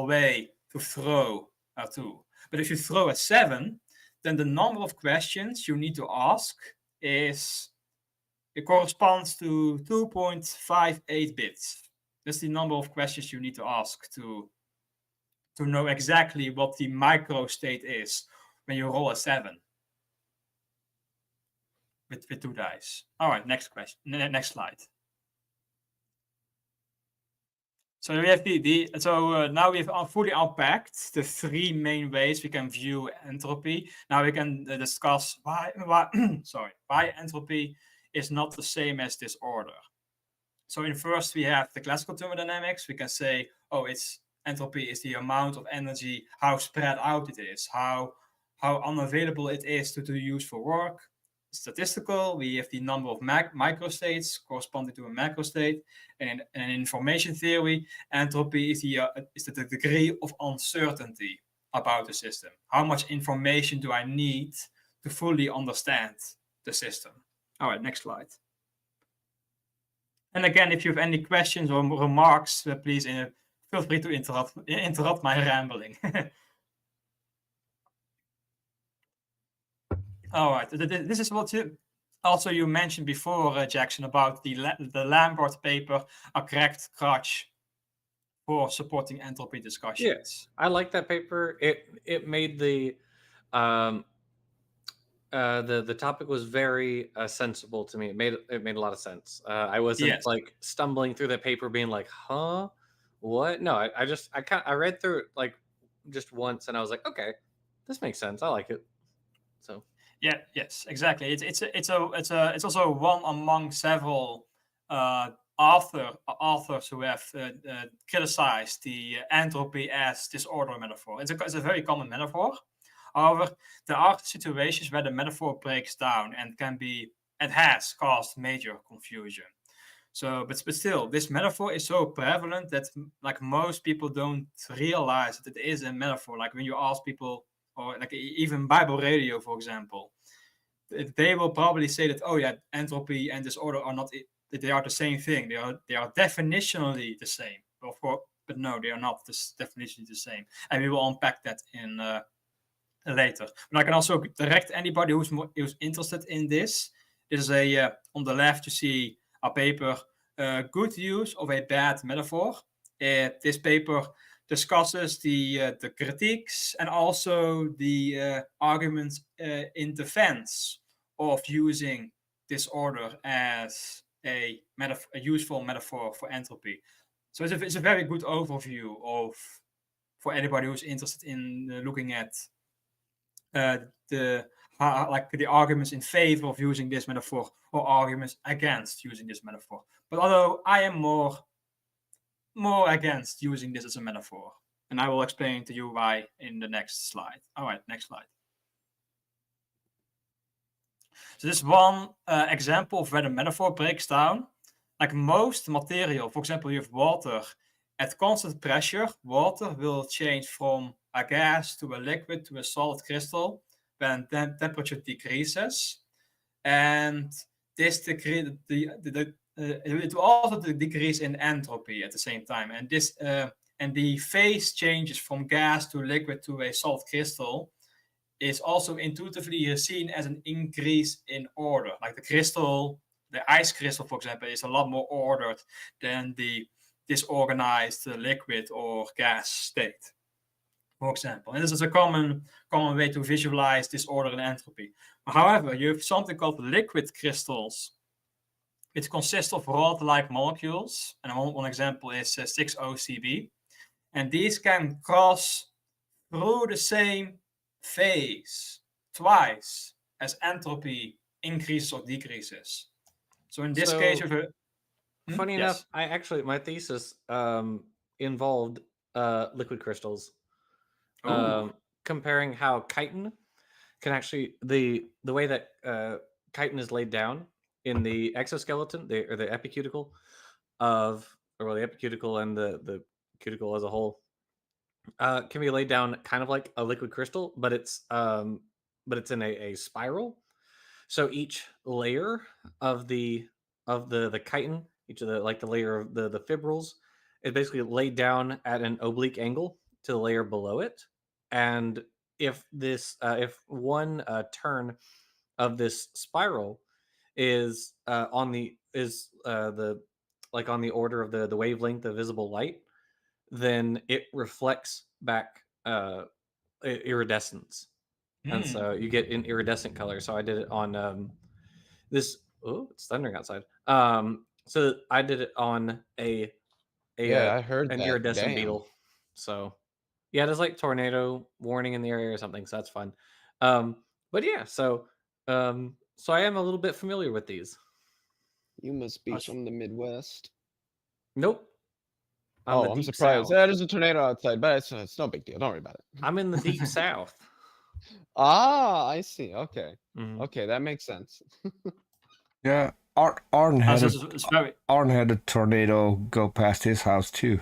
way to throw a 2. But if you throw a 7, then the number of questions you need to ask it corresponds to 2.58 bits. That's the number of questions you need to ask to know exactly what the micro state is when you roll a 7 with 2 dice. All right, next question. Next slide. So we have now we've fully unpacked the 3 main ways we can view entropy. Now we can discuss why entropy is not the same as disorder. So in first we have the classical thermodynamics. We can say, oh, entropy is the amount of energy, how spread out it is, how unavailable it is to use for work. Statistical, we have the number of microstates corresponding to a macrostate. And in information theory, entropy is the degree of uncertainty about the system. How much information do I need to fully understand the system? All right, next slide. And again, if you have any questions or remarks, please feel free to interrupt my rambling. All right, this is what you mentioned before, Jackson, about the Lambert paper, a correct crutch for supporting entropy discussions. Yes, I like that paper. It made the topic was very sensible to me. It made a lot of sense. I wasn't like stumbling through the paper, being like, "Huh, what?" No, I read through it like just once, and I was like, "Okay, this makes sense. I like it." So yes, exactly. It's also one among several authors who have criticized the entropy as disorder metaphor. It's a very common metaphor. However, there are situations where the metaphor breaks down and has caused major confusion. So, but still, this metaphor is so prevalent that like most people don't realize that it is a metaphor. Like when you ask people, or like even Bible Radio, for example, they will probably say that, oh yeah, entropy and disorder are not, they are the same thing. They are definitionally the same. But no, they are not definitionally the same. And we will unpack that in later. But I can also direct anybody who's interested in this. This is on the left you see a paper, good use of a bad metaphor. This paper discusses the critiques and also the arguments in defense of using disorder as a useful metaphor for entropy. So it's a very good overview for anybody who's interested in looking at like the arguments in favor of using this metaphor or arguments against using this metaphor. But although I am more against using this as a metaphor, and I will explain to you why in the next slide. All right, next slide. So this is one example of where the metaphor breaks down. Like most material, for example, you have water. At constant pressure, water will change from a gas to a liquid to a solid crystal when temperature decreases. And this it will also decrease in entropy at the same time. And this and the phase changes from gas to liquid to a solid crystal is also intuitively seen as an increase in order. Like the ice crystal, for example, is a lot more ordered than the disorganized liquid or gas state, for example. And this is a common way to visualize disorder and entropy. However, you have something called liquid crystals, which consist of rod-like molecules. And one example is 6-OCB. And these can cross through the same phase twice as entropy increases or decreases. So in this case, funny yes. enough, my thesis involved liquid crystals, comparing how chitin can actually the way that chitin is laid down in the exoskeleton, the epicuticle the epicuticle and the cuticle as a whole can be laid down kind of like a liquid crystal, but it's in a spiral. So each layer of the chitin, each of the layer of the fibrils, is basically laid down at an oblique angle to the layer below it. And if one turn of this spiral is on the order of the wavelength of visible light, then it reflects back iridescence, and so you get an iridescent color. So I did it on this. Oh, it's thundering outside. So I did it on I heard an that. iridescent Damn. beetle. So yeah, there's like tornado warning in the area or something. So that's fun. But yeah, so I am a little bit familiar with these. You must be from the Midwest. Nope. I'm surprised. Yeah, there's a tornado outside, but it's no big deal. Don't worry about it. I'm in the deep south. Ah, I see. Okay. Mhm. Okay, that makes sense. Yeah, Arn had very... a tornado go past his house too.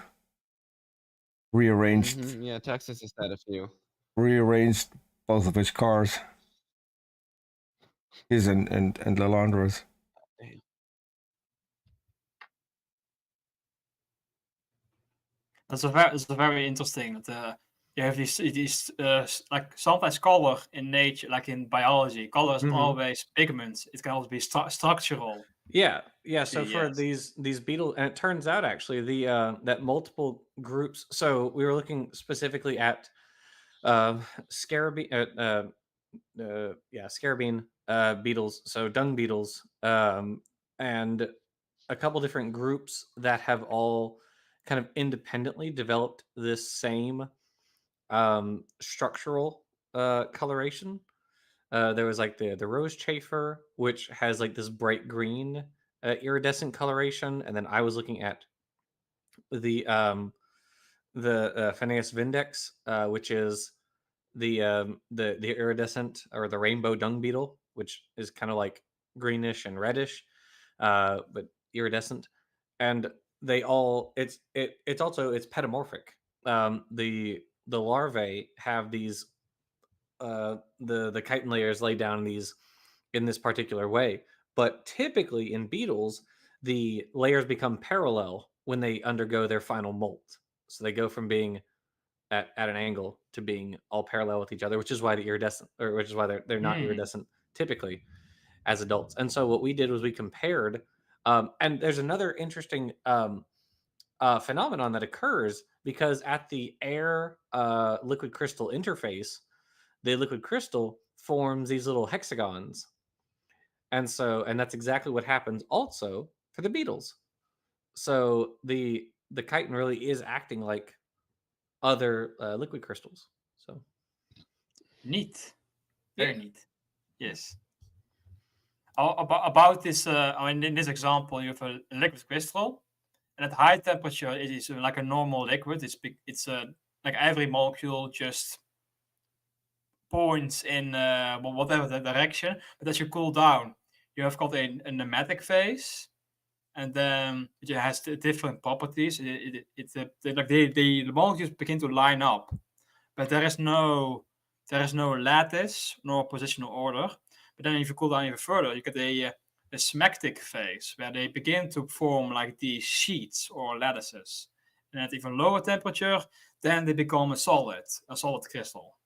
Rearranged. Yeah, Texas has had a few. Rearranged both of his cars. His and Lalandra's. That's a very interesting. You have these like sometimes color in nature, like in biology, color isn't always pigments. It can also be structural. Yeah. So for these beetle, and it turns out actually that multiple groups. So we were looking specifically at scarabine beetles, so dung beetles, and a couple different groups that have all kind of independently developed this same structural coloration. There was like the rose chafer, which has like this bright green iridescent coloration, and then I was looking at the Phineas vindex, which is the iridescent or the rainbow dung beetle, which is kind of like greenish and reddish, but iridescent. And they all it's pedomorphic. The larvae have these the chitin layers laid down in this particular way, but typically in beetles the layers become parallel when they undergo their final molt. So they go from being at an angle to being all parallel with each other, which is why which is why they're not iridescent typically as adults. And so what we did was we compared, and there's another interesting phenomenon that occurs because at the air liquid crystal interface, the liquid crystal forms these little hexagons, and that's exactly what happens also for the beetles. So the chitin really is acting like other liquid crystals. So neat, very neat. Yes. About this, in this example, you have a liquid crystal, and at high temperature, it is like a normal liquid. It's like every molecule just points in whatever the direction. But as you cool down, you have got a pneumatic phase, and then it has different properties. The molecules begin to line up, but there is no lattice nor positional order. But then if you cool down even further, you get a smectic phase where they begin to form like these sheets or lattices. And at even lower temperature, then they become a solid crystal.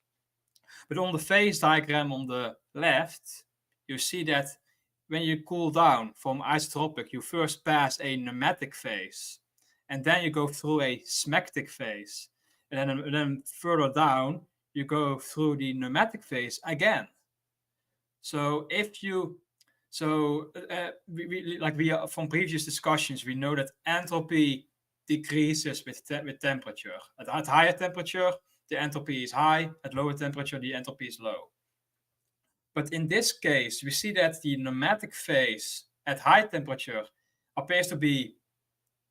But on the phase diagram on the left, you see that when you cool down from isotropic, you first pass a pneumatic phase, and then you go through a smectic phase. And then further down, you go through the pneumatic phase again. So if you, we from previous discussions, we know that entropy decreases with temperature. At higher temperature, the entropy is high. At lower temperature, the entropy is low. But in this case, we see that the pneumatic phase at high temperature appears to be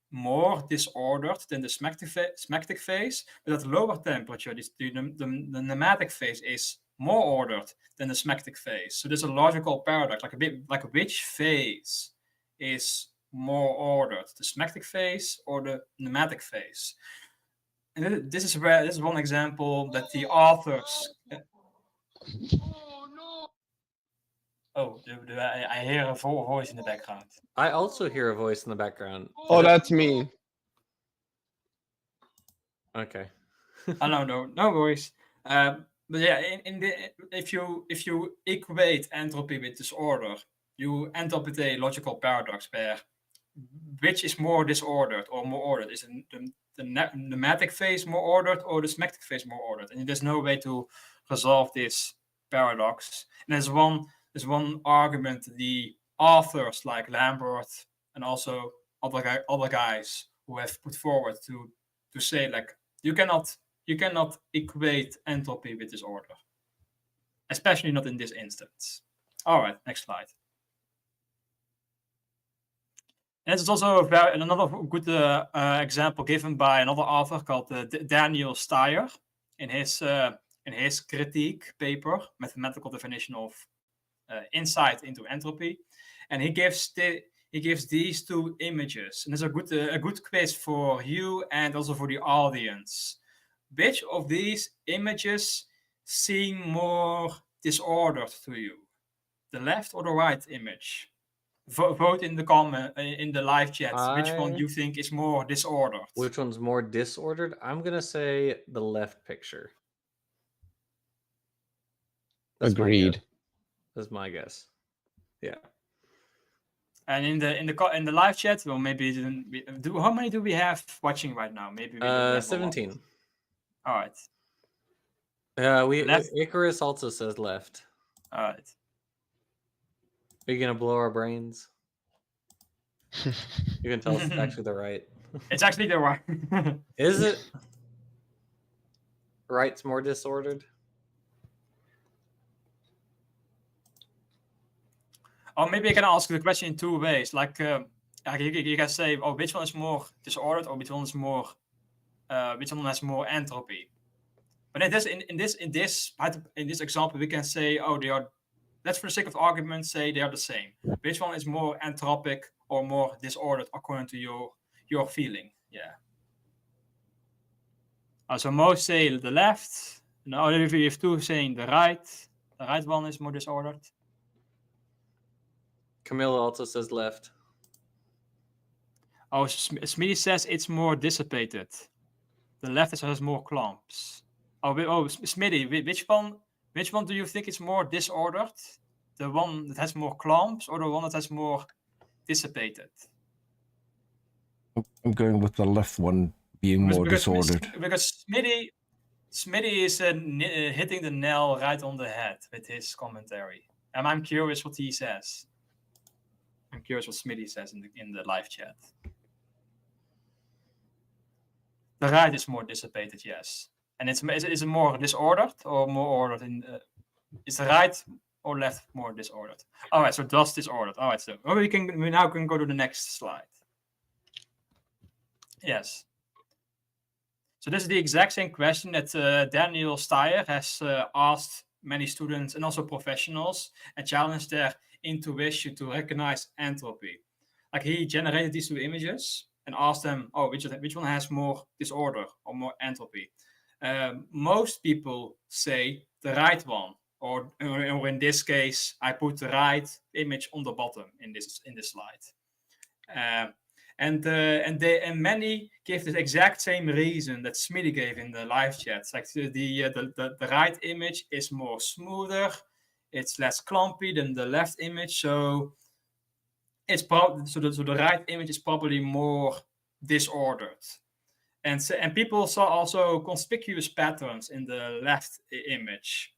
more disordered than the smectic phase, but at lower temperature, the pneumatic phase is more ordered than the smectic phase. So there's a logical paradox, like which phase is more ordered, the smectic phase or the pneumatic phase? And this is one example that the authors. Oh, I hear a voice in the background. I also hear a voice in the background. Oh, that's me. Okay. Oh no worries. But yeah, if you equate entropy with disorder, you end up with a logical paradox where which is more disordered or more ordered? Is it the pneumatic phase more ordered or the smectic phase more ordered? And there's no way to resolve this paradox. And there's one argument the authors like Lambert and also other guys who have put forward to say like you cannot equate entropy with disorder, especially not in this instance. All right, next slide. And this is also another good example given by another author called Daniel Steyer in his critique paper, Mathematical Definition of Insight into Entropy, and he gives these two images, and it's a good quiz for you and also for the audience. Which of these images seem more disordered to you, the left or the right image? Vote in the comment in the live chat. Which one you think is more disordered? Which one's more disordered? I'm gonna say the left picture. Agreed. That's my guess. Yeah. And in the live chat, well, maybe how many do we have watching right now? Maybe 17. All right. Icarus also says left. All right. Are you gonna blow our brains? You can tell us it's actually the right. It's actually the right. Is it? Right's more disordered. Or maybe I can ask the question in two ways. Like you can say, oh, which one is more disordered, or which one has more entropy. But in this example, we can say, oh, they are. Let's, for the sake of argument, say they are the same. Which one is more entropic or more disordered according to your feeling? Yeah. So most say the left. Now, if you have two saying the right one is more disordered. Camilla also says left. Oh, Smitty says it's more dissipated. The left has more clumps. Oh, Smitty, which one do you think is more disordered? The one that has more clumps or the one that has more dissipated? I'm going with the left one being more disordered. Because Smitty is hitting the nail right on the head with his commentary. And I'm curious what he says. I'm curious what Smitty says in the live chat. The right is more dissipated, yes. And is it more disordered or more ordered? Is the right or left more disordered? All right, so thus disordered. All right, so we now can go to the next slide. Yes. So this is the exact same question that Daniel Steyer has asked many students and also professionals and challenged their intuition to recognize entropy. Like he generated these two images and asked them, oh, which one has more disorder or more entropy? Most people say the right one, or in this case, I put the right image on the bottom in this slide. And many give the exact same reason that Smitty gave in the live chat. Like the right image is more smoother, it's less clumpy than the left image, so it's the right image is probably more disordered. And people saw also conspicuous patterns in the left image,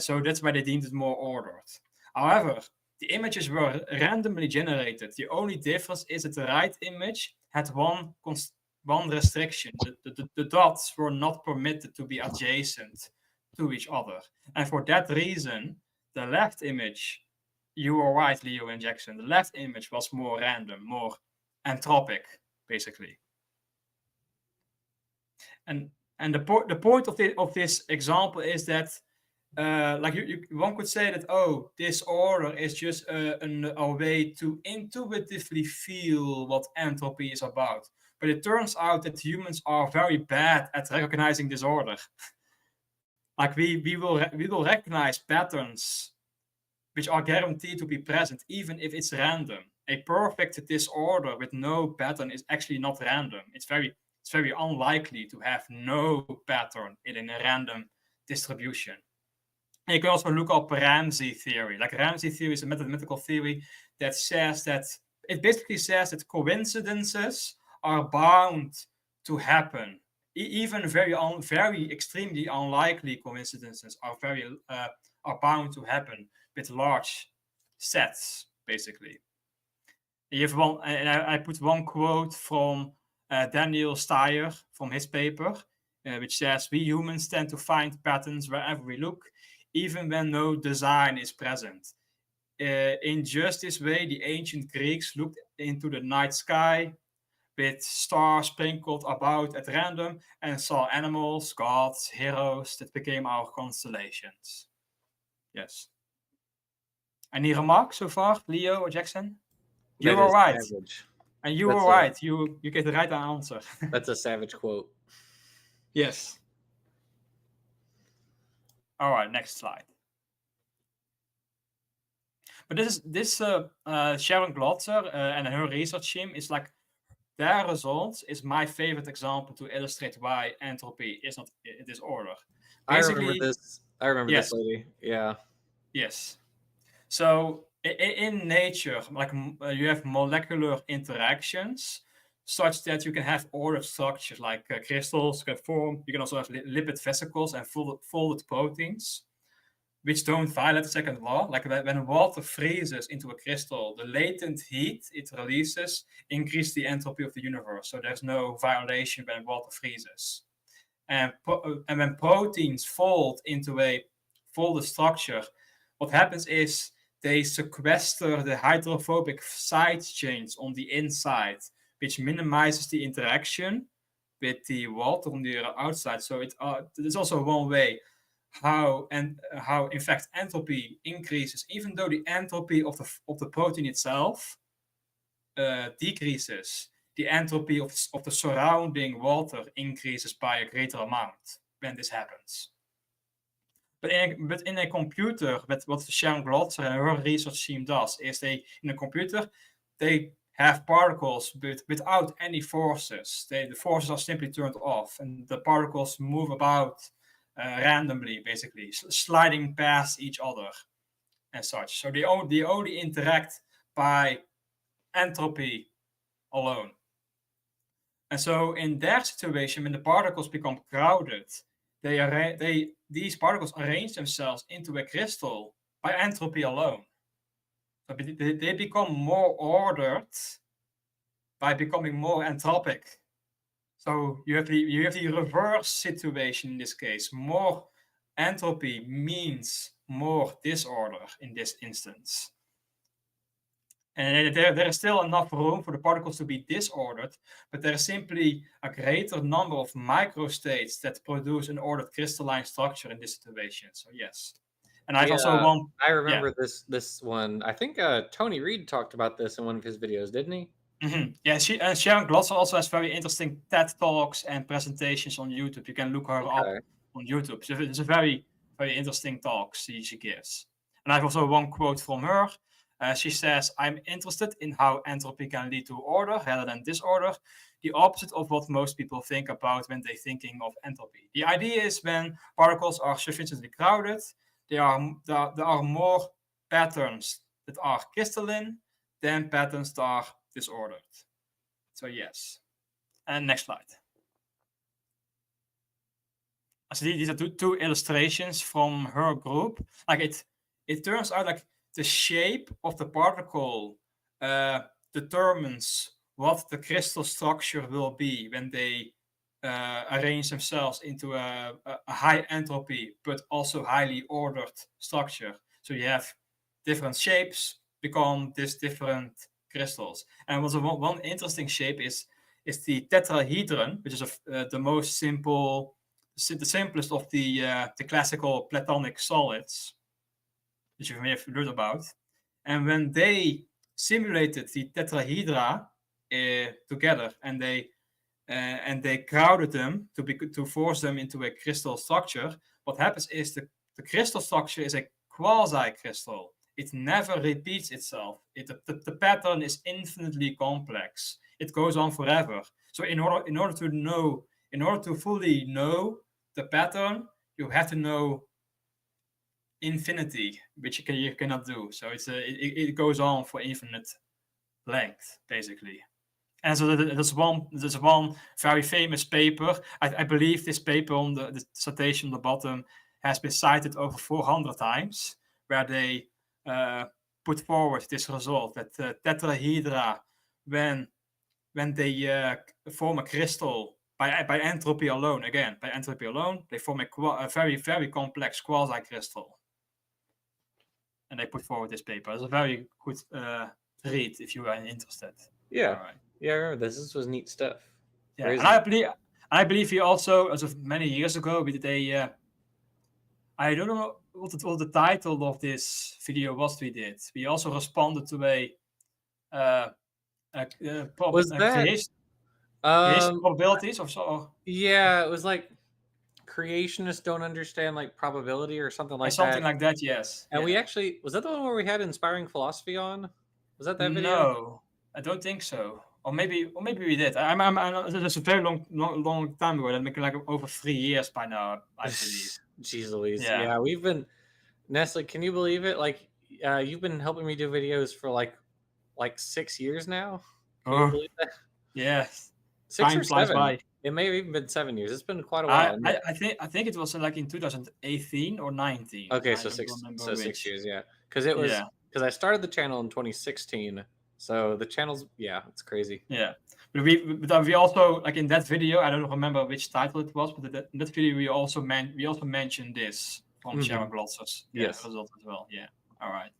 so that's why they deemed it more ordered. However, the images were randomly generated. The only difference is that the right image had one restriction. The dots were not permitted to be adjacent to each other. And for that reason, the left image, you were right, Leo and Jackson, the left image was more random, more entropic, basically. And the point of this example is that like one could say that, oh, disorder is just a way to intuitively feel what entropy is about. But it turns out that humans are very bad at recognizing disorder. Like we will recognize patterns which are guaranteed to be present, even if it's random. A perfect disorder with no pattern is actually not random. It's very unlikely to have no pattern in a random distribution. And you can also look up Ramsey theory. Like Ramsey theory is a mathematical theory that says that it basically says that coincidences are bound to happen. Even very extremely unlikely coincidences are bound to happen with large sets, basically. You have one, and I put one quote from Daniel Steyer from his paper, which says, "We humans tend to find patterns wherever we look, even when no design is present. In just this way, the ancient Greeks looked into the night sky with stars sprinkled about at random and saw animals, gods, heroes that became our constellations." Yes. Any remarks so far, Leo or Jackson? You were right. Savage. And you were right. You get the right answer. That's a savage quote. Yes. All right, next slide. But this Sharon Glotzer and her research team is like, their results is my favorite example to illustrate why entropy is not a disorder. Basically, I remember yes. this lady. Yeah. Yes. So in nature, like you have molecular interactions such that you can have ordered structures, like crystals can form. You can also have lipid vesicles and folded proteins, which don't violate the second law. Like when water freezes into a crystal, the latent heat it releases increases the entropy of the universe. So there's no violation when water freezes. And when proteins fold into a folded structure, what happens is they sequester the hydrophobic side chains on the inside, which minimizes the interaction with the water on the outside. So there's also one way how in fact entropy increases, even though the entropy of the protein itself decreases. The entropy of the surrounding water increases by a greater amount when this happens. But in a computer, what Sharon Glotzer and her research team does is in a computer, they have particles without any forces. The forces are simply turned off, and the particles move about randomly, basically, sliding past each other and such. So they only interact by entropy alone. And so in their situation, when the particles become crowded, these particles arrange themselves into a crystal by entropy alone. So they become more ordered by becoming more entropic. So you have the reverse situation in this case, more entropy means more disorder in this instance. And there is still enough room for the particles to be disordered, but there is simply a greater number of microstates that produce an ordered crystalline structure in this situation. So yes. And I've also Yeah, one. I Yeah. remember this one. I think Tony Reed talked about this in one of his videos, didn't he? Yeah, Sharon Glosser also has very interesting TED Talks and presentations on YouTube. You can look her up Okay. on YouTube. So it's a very, very interesting talk she gives. And I have also one quote from her. She says, "I'm interested in how entropy can lead to order rather than disorder, the opposite of what most people think about when they're thinking of entropy. The idea is when particles are sufficiently crowded, there are more patterns that are crystalline than patterns that are disordered." So yes. And next slide. So these are two illustrations from her group. Like it turns out like the shape of the particle determines what the crystal structure will be when they arrange themselves into a high entropy but also highly ordered structure. So you have different shapes become these different crystals. And one interesting shape is the tetrahedron, which is the most simple, the simplest of the classical Platonic solids, which you may have heard about. And when they simulated the tetrahedra together, and they crowded them to force them into a crystal structure, what happens is the crystal structure is a quasi-crystal. It never repeats itself. The pattern is infinitely complex. It goes on forever. So in order to fully know the pattern, you have to know infinity, which you cannot do. So it goes on for infinite length, basically. And so there's one very famous paper. I believe this paper on the citation on the bottom has been cited over 400 times, where they put forward this result that tetrahedra, when they form a crystal by entropy alone, they form a very, very complex quasi-crystal. And they put forward this paper. It's a very good read if you are interested. Yeah. All right. Yeah, I remember this. This was neat stuff. Yeah, Crazy. and I believe he also, as of many years ago, we did a. I don't know what the title of this video was. We did. We also responded to Was that creation probabilities or so. Yeah, it was like creationists don't understand like probability or something like Something that. like that. Yes. And yeah. we actually, was that the one where we had inspiring philosophy on? Was that video? No, I don't think so. Or maybe we did. That's a very long time ago. That making like over 3 years by now, I believe. Jeez Louise. Yeah. Yeah, we've been, Nestle, can you believe it? Like, you've been helping me do videos for like 6 years now. Can you believe that? Yeah. 6 Time or flies 7. by. It may have even been 7 years. It's been quite a while. I think it was like in 2018 or 19. Okay, I so don't remember 6 which. years, yeah. Because it was because I started the channel in 2016. So the channel's, yeah, it's crazy. Yeah, but we also, like in that video, I don't remember which title it was, but in that video we also mentioned this from Sharon Glosser's result as well. Yeah. All right.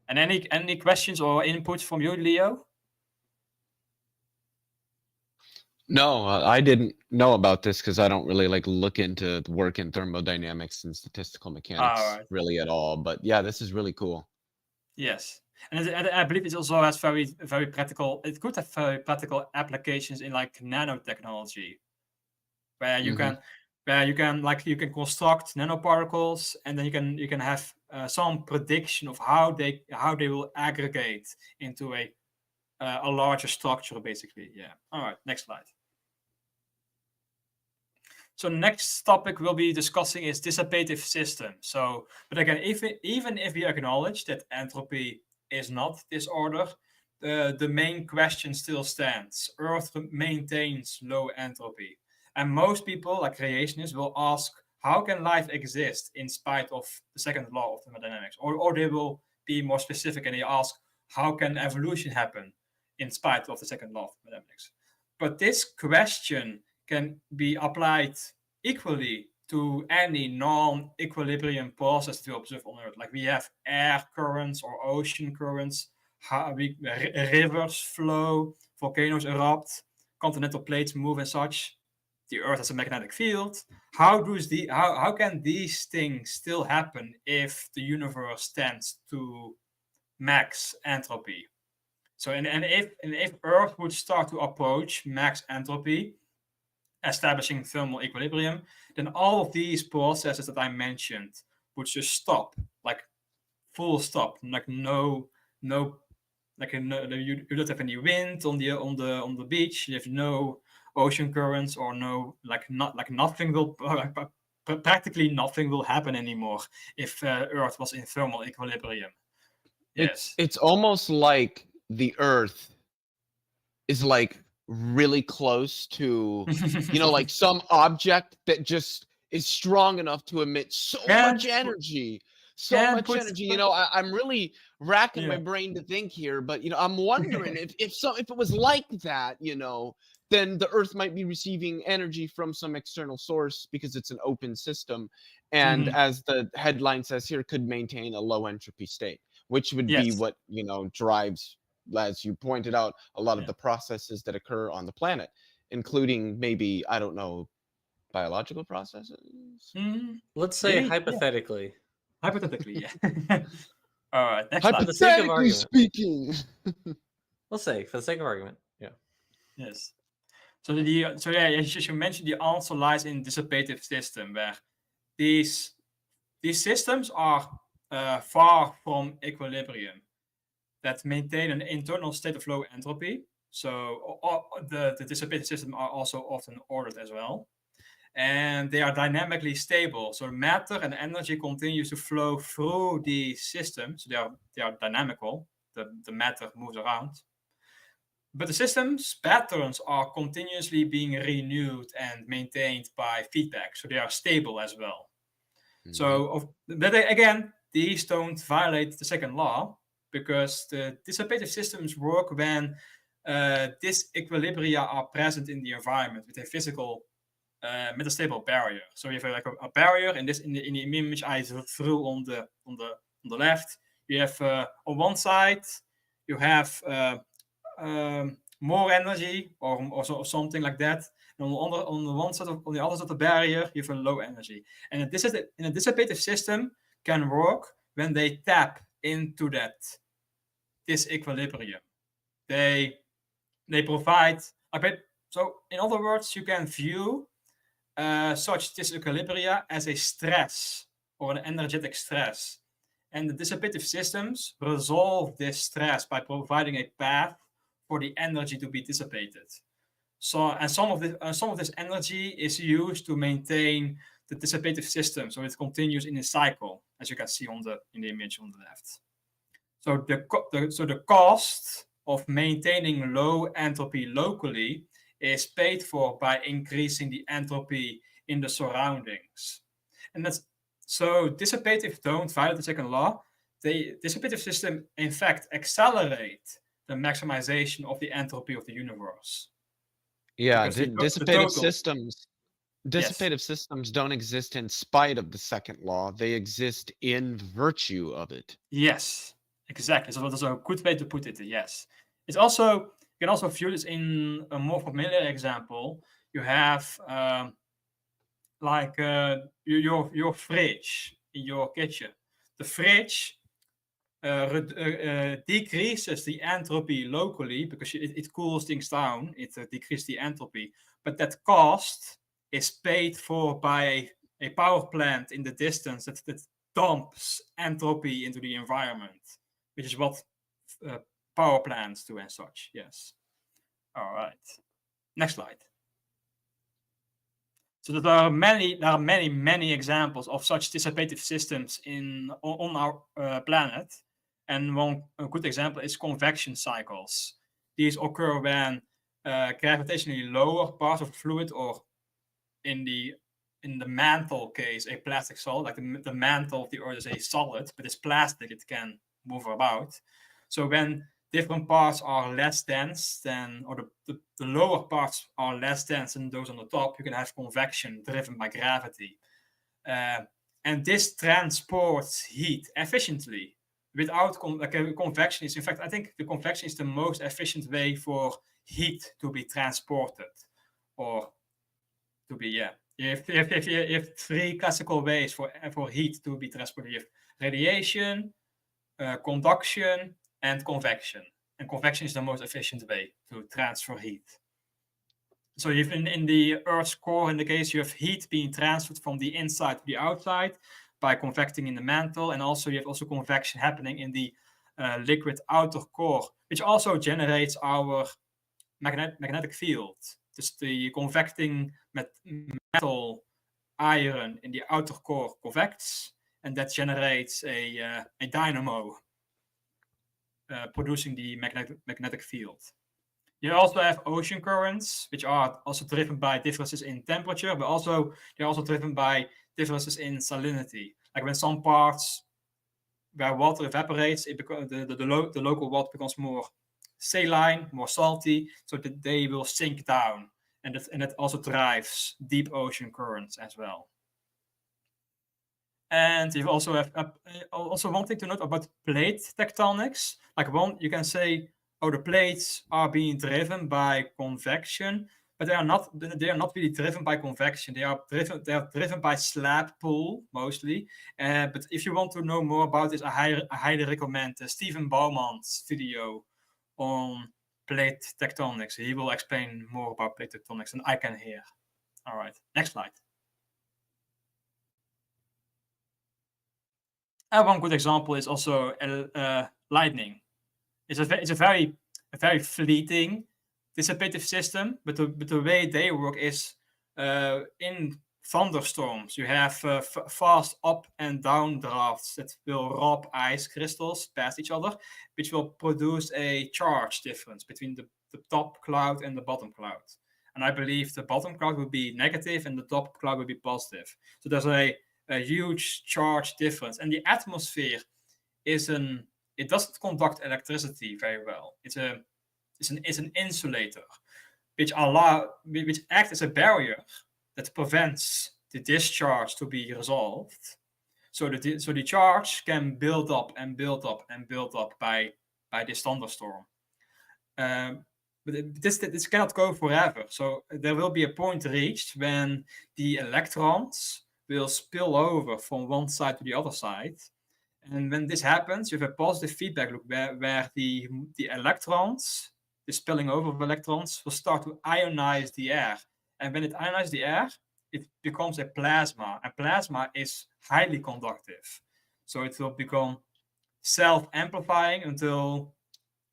And any questions or input from you, Leo? No, I didn't know about this because I don't really like look into the work in thermodynamics and statistical mechanics really at all. But yeah, this is really cool. Yes, and I believe it also has very, very practical. It could have very practical applications in like nanotechnology, where you can construct nanoparticles, and then you can have some prediction of how they will aggregate into a larger structure, basically. Yeah. All right. Next slide. So next topic we'll be discussing is dissipative systems. So, but again, even if we acknowledge that entropy is not disorder, the main question still stands. Earth maintains low entropy. And most people, like creationists, will ask, how can life exist in spite of the second law of thermodynamics? Or they will be more specific and they ask, how can evolution happen in spite of the second law of thermodynamics? But this question can be applied equally to any non-equilibrium process to observe on Earth. Like we have air currents or ocean currents, rivers flow, volcanoes erupt, continental plates move and such. The Earth has a magnetic field. How can these things still happen if the universe tends to max entropy? So and if Earth would start to approach max entropy, establishing thermal equilibrium, then all of these processes that I mentioned would just stop, like full stop, like no, like you don't have any wind on the beach. You have no ocean currents or no like nothing will practically nothing will happen anymore if Earth was in thermal equilibrium. Yes, It's almost like the Earth is like really close to, like some object that just is strong enough to emit so much energy. I'm really racking my brain to think here, but I'm wondering if it was like that, then the Earth might be receiving energy from some external source because it's an open system, and as the headline says here, could maintain a low entropy state, which would be what drives, as you pointed out, a lot of the processes that occur on the planet, including maybe, I don't know, biological processes. Let's say Maybe, hypothetically. Hypothetically, yeah. All right, next slide. For the sake of Hypothetically argument. speaking. Let's say, for the sake of argument, yeah. Yes. So as you mentioned, the answer lies in dissipative system, where these systems are far from equilibrium, that maintain an internal state of low entropy. So the dissipative systems are also often ordered as well. And they are dynamically stable. So matter and energy continues to flow through the system. So they are dynamical. The matter moves around. But the system's patterns are continuously being renewed and maintained by feedback. So they are stable as well. So but again, these don't violate the second law, because the dissipative systems work when disequilibria are present in the environment with a physical metastable barrier. So you have like a barrier in the image I drew on the left. You have on one side you have more energy or something like that. And on the other side of the barrier, you have a low energy. And a dissipative system can work when they tap into that disequilibrium. They provide a bit. So in other words, you can view such disequilibria as a stress or an energetic stress. And the dissipative systems resolve this stress by providing a path for the energy to be dissipated. So, and some of this energy is used to maintain the dissipative system, so it continues in a cycle, as you can see in the image on the left. So the cost of maintaining low entropy locally is paid for by increasing the entropy in the surroundings. And that's so dissipative don't violate the second law. The dissipative system, in fact, accelerate the maximization of the entropy of the universe. Yeah, Because dissipative systems don't exist in spite of the second law. They exist in virtue of it. Yes, exactly. So that's a good way to put it. Yes. It's also, you can also view this in a more familiar example. You have your fridge in your kitchen. The fridge decreases the entropy locally because it cools things down. It decreases the entropy, but that cost is paid for by a power plant in the distance that dumps entropy into the environment, which is what power plants do and such. Yes. All right. Next slide. So there are many examples of such dissipative systems on our planet. And a good example is convection cycles. These occur when gravitationally lower parts of fluid, or in the mantle case, a plastic solid, like the mantle of the Earth is a solid, but it's plastic, it can move about. So when different parts are less dense than, or the lower parts are less dense than those on the top, you can have convection driven by gravity. and this transports heat efficiently without convection. Is in fact, I think the convection is the most efficient way for heat to be transported, or to be You have three classical ways for heat to be transported. You have radiation, conduction, and convection. And convection is the most efficient way to transfer heat. So you have in the Earth's core, in the case, you have heat being transferred from the inside to the outside by convecting in the mantle, and also you have also convection happening in the liquid outer core, which also generates our magnetic field. Dus the convecting metal iron in the outer core convects, and that generates a dynamo producing the magnetic field. You also have ocean currents, which are also driven by differences in temperature, but they're also driven by differences in salinity. Like when some parts where water evaporates, the local water becomes more saline, more salty, so that they will sink down, and that also drives deep ocean currents as well. And you also have also one thing to note about plate tectonics. Like you can say, oh, the plates are being driven by convection, but they are not really driven by convection. They are driven by slab pull mostly. But if you want to know more about this, I highly recommend Steven Bauman's video on plate tectonics. He will explain more about plate tectonics than I can here. All right, next slide. One good example is also lightning. It's a very fleeting dissipative system, but the way they work is in thunderstorms. You have fast up and down drafts that will rob ice crystals past each other, which will produce a charge difference between the top cloud and the bottom cloud. And I believe the bottom cloud will be negative and the top cloud will be positive. So there's a huge charge difference, and the atmosphere it doesn't conduct electricity very well. It's an insulator, which acts as a barrier that prevents the discharge to be resolved. So the charge can build up and build up and build up by this thunderstorm. But this cannot go forever. So there will be a point reached when the electrons will spill over from one side to the other side. And when this happens, you have a positive feedback loop where the electrons, the spilling over of electrons, will start to ionize the air. And when it ionizes the air, it becomes a plasma. And plasma is highly conductive. So it will become self-amplifying until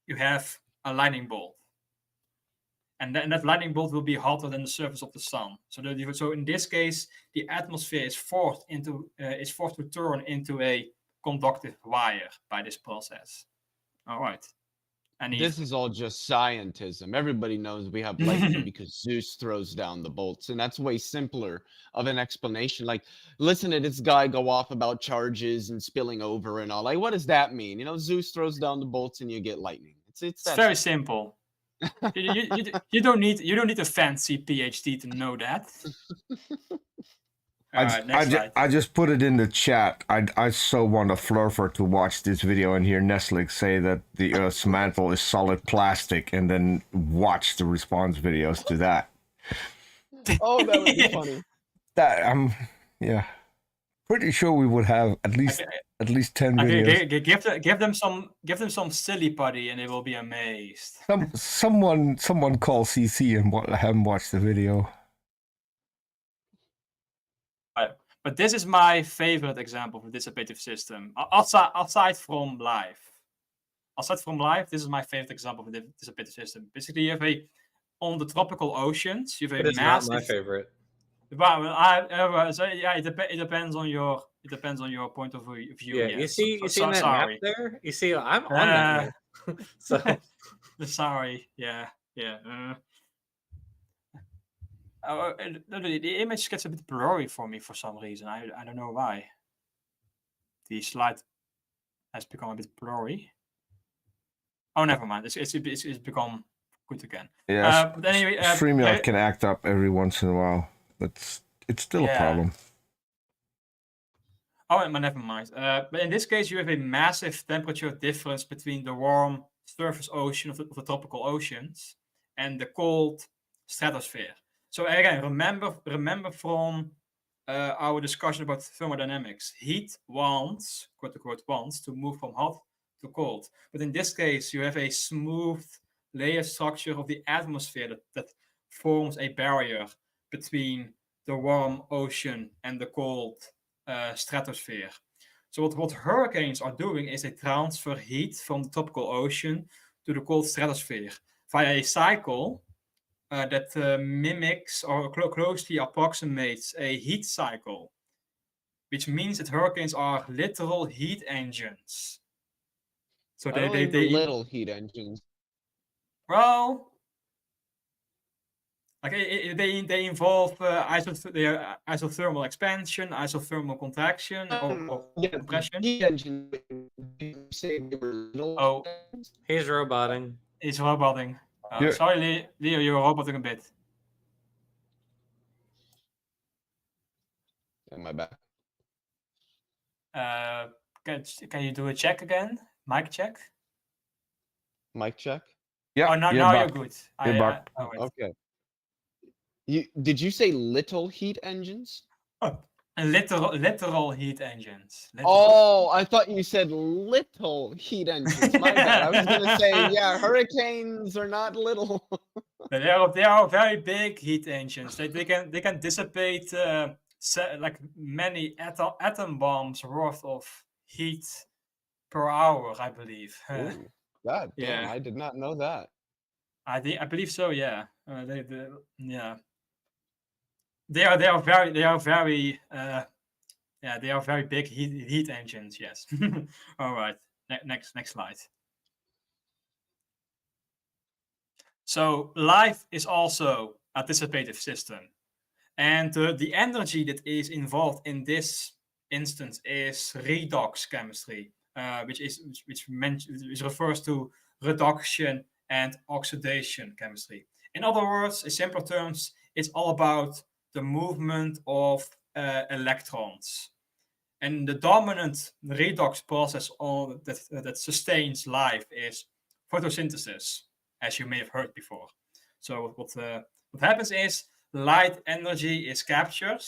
you have a lightning bolt. And that lightning bolt will be hotter than the surface of the sun. So in this case, the atmosphere is forced to turn into a conductive wire by this process. All right. And this is all just scientism. Everybody knows we have lightning because Zeus throws down the bolts, and that's way simpler of an explanation. Like, listen to this guy go off about charges and spilling over and all. Like, what does that mean? You know, Zeus throws down the bolts and you get lightning. It's very simple. you don't need a fancy PhD to know that. I just put it in the chat. I so want a Flurfer to watch this video and hear Nestlix say that the Earth's mantle is solid plastic, and then watch the response videos to that. Oh, that would be funny. Yeah, pretty sure we would have at least 10 videos. Give them some silly putty, and they will be amazed. Someone call CC and have him watch the video. But this is my favorite example of a dissipative system. Aside from life, this is my favorite example of a dissipative system. Basically, you have on the tropical oceans, you have a massive. It's not my favorite. Well, it depends on your point of view. Yeah, yes. you see that map there? You see, I'm on that map. So sorry, yeah. The image gets a bit blurry for me for some reason. I don't know why. The slide has become a bit blurry. Oh, never mind. It's become good again. Yeah. But anyway, StreamYard can act up every once in a while. It's still a problem. Oh, never mind. But in this case, you have a massive temperature difference between the warm surface ocean of the tropical oceans and the cold stratosphere. So again, remember from our discussion about thermodynamics. Heat wants, quote unquote, wants to move from hot to cold. But in this case, you have a smooth layer structure of the atmosphere that forms a barrier between the warm ocean and the cold stratosphere. So what hurricanes are doing is they transfer heat from the tropical ocean to the cold stratosphere via a cycle that mimics or closely approximates a heat cycle, which means that hurricanes are literal heat engines. So I don't think little heat engines. Well, like they involve isothermal expansion, isothermal contraction, or compression. Heat engines. You say they were little. Oh, He's roboting. he's roboting. Yeah. Sorry, Leo, you're roboting a bit. Am I back? Can you do a check again? Mic check? Mic check. Yeah. Oh, now you're good. You're back. Okay. Did you say little heat engines? Literal heat engines. Oh, I thought you said little heat engines. My bad. I was gonna say, yeah, hurricanes are not little. They are very big heat engines. They can dissipate like many atom bombs worth of heat per hour, I believe. Ooh, God damn, Yeah. I did not know that. I believe so. Yeah. Yeah. They are very they are very big heat engines. Yes. All right. Next slide. So life is also a dissipative system, and the energy that is involved in this instance is redox chemistry, which refers to reduction and oxidation chemistry. In other words, in simple terms, it's all about the movement of electrons. And the dominant redox process that sustains life is photosynthesis, as you may have heard before. So what happens is light energy is captured,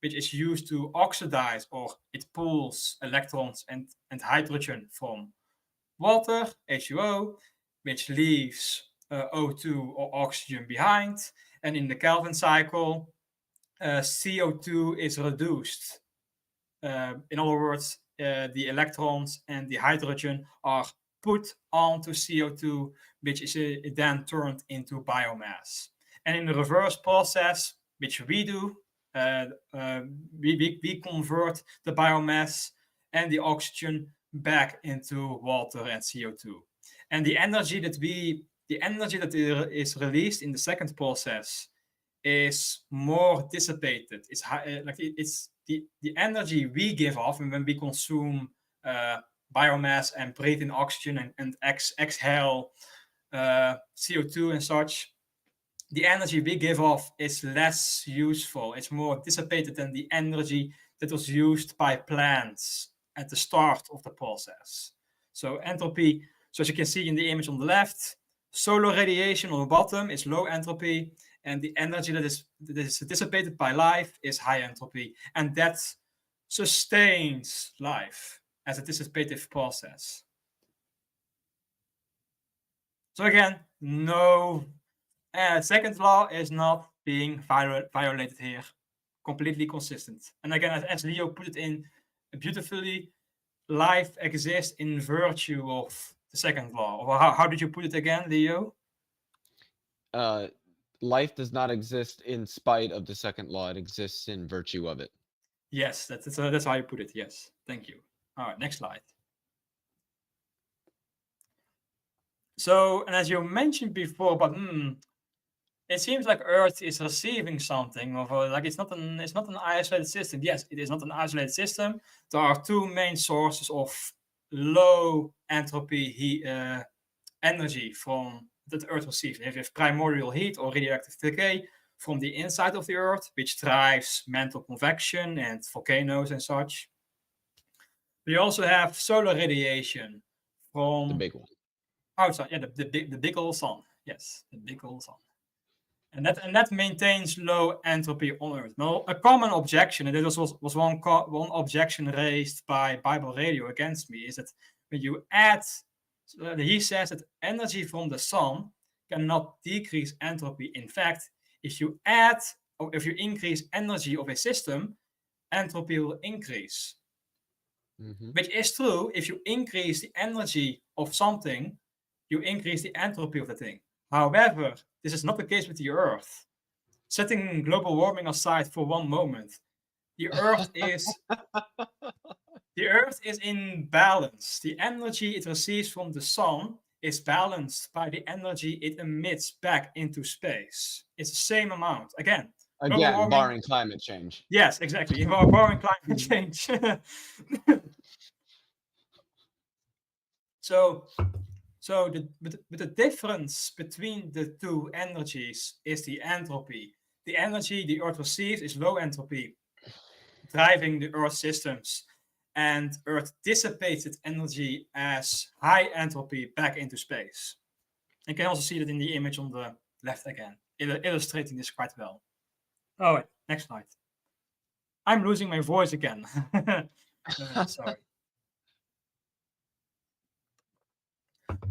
which is used to oxidize, or it pulls electrons and hydrogen from water, H2O, which leaves O2 or oxygen behind. And in the Kelvin cycle, CO2 is reduced. In other words, the electrons and the hydrogen are put onto CO2, which is then turned into biomass. And in the reverse process, which we do, we convert the biomass and the oxygen back into water and CO2. And the energy that is released in the second process is more dissipated. It's it's the energy we give off, and when we consume biomass and breathe in oxygen and exhale CO2 and such, the energy we give off is less useful. It's more dissipated than the energy that was used by plants at the start of the process. So entropy, so as you can see in the image on the left, solar radiation on the bottom is low entropy, and the energy that is dissipated by life is high entropy, and that sustains life as a dissipative process. So again, no second law is not being violated here. Completely consistent. And again, as Leo put it in beautifully, life exists in virtue of the second law. Or how did you put it again, Leo? Life does not exist in spite of the second law. It exists in virtue of it. Yes, that's how you put it. Yes, thank you. All right, next slide. So, and as you mentioned before, but it seems like Earth is receiving something, or like it's not an isolated system. Yes, it is not an isolated system. There are two main sources of low entropy energy from that Earth receives. You have primordial heat or radioactive decay from the inside of the Earth, which drives mantle convection and volcanoes and such. We also have solar radiation The from big one. outside. Yeah, the big old sun. Yes, the big old sun. And that maintains low entropy on Earth. Now, a common objection, and this was one objection raised by Bible Radio against me, is that when you add, he says that energy from the sun cannot decrease entropy. In fact, if you add or if you increase energy of a system, entropy will increase. Which is true. If you increase the energy of something, you increase the entropy of the thing. However, this is not the case with the Earth. Setting global warming aside for one moment, the Earth is in balance. The energy it receives from the sun is balanced by the energy it emits back into space. It's the same amount. Again, Again, barring climate change. Yes, exactly. Barring climate change. So the difference between the two energies is the entropy. The energy the Earth receives is low entropy, driving the Earth systems, and Earth dissipates its energy as high entropy back into space. You can also see that in the image on the left again, illustrating this quite well. Oh, wait, next slide. I'm losing my voice again. Sorry.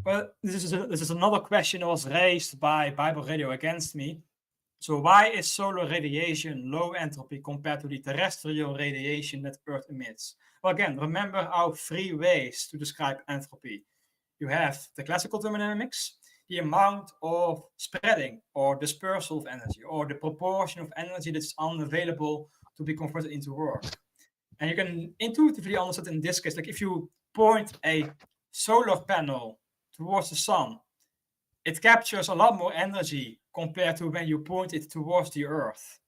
Well, this is another question that was raised by Bible Radio against me. So why is solar radiation low entropy compared to the terrestrial radiation that Earth emits? Well, again, remember our three ways to describe entropy. You have the classical thermodynamics, the amount of spreading or dispersal of energy, or the proportion of energy that's unavailable to be converted into work. And you can intuitively understand in this case, like if you point a solar panel towards the sun, it captures a lot more energy compared to when you point it towards the Earth.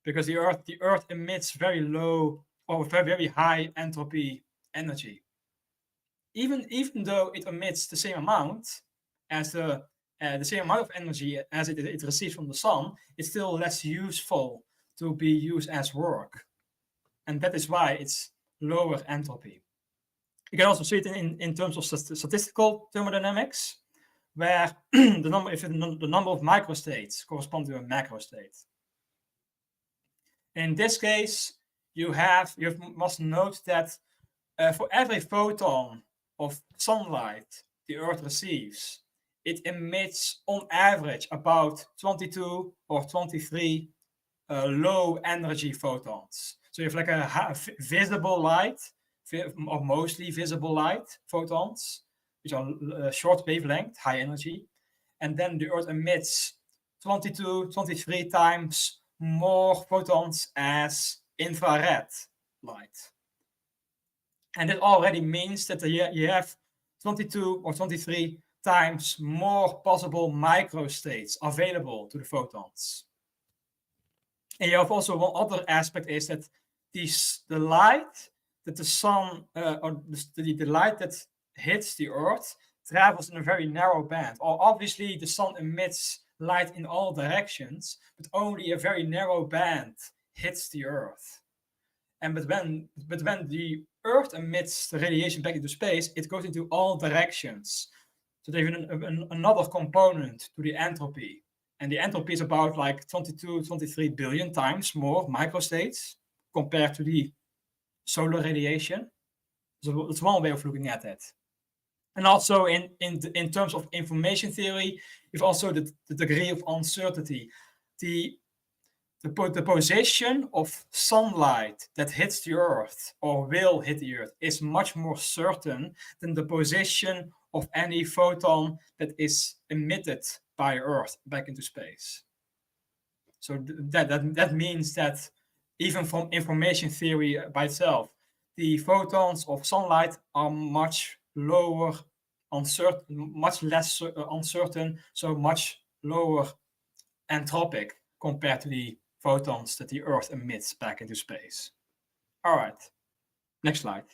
Because the Earth emits very low or very high entropy energy. Even though it emits the same amount as the same amount of energy as it receives from the sun, it's still less useful to be used as work. And that is why it's lower entropy. You can also see it in terms of statistical thermodynamics, where the number of microstates correspond to a macrostate. In this case, you must note that for every photon of sunlight the Earth receives, it emits on average about 22 or 23 low energy photons. So you have like a visible light, or mostly visible light photons, which are short wavelength, high energy. And then the Earth emits 22, 23 times more photons as infrared light. And it already means that you have 22 or 23 times more possible microstates available to the photons. And you have also one other aspect is that the light that the sun, or the light that hits the Earth travels in a very narrow band. Or obviously the sun emits light in all directions, but only a very narrow band hits the Earth. But when the Earth emits the radiation back into space, it goes into all directions. So there's another component to the entropy. And the entropy is about like 22, 23 billion times more microstates compared to the solar radiation. So it's one way of looking at it. And also in terms of information theory, you've also the degree of uncertainty. The position of sunlight that hits the Earth or will hit the Earth is much more certain than the position of any photon that is emitted by Earth back into space. So that means that even from information theory by itself, the photons of sunlight are much lower, much less uncertain, so much lower entropic compared to the photons that the Earth emits back into space. All right, next slide.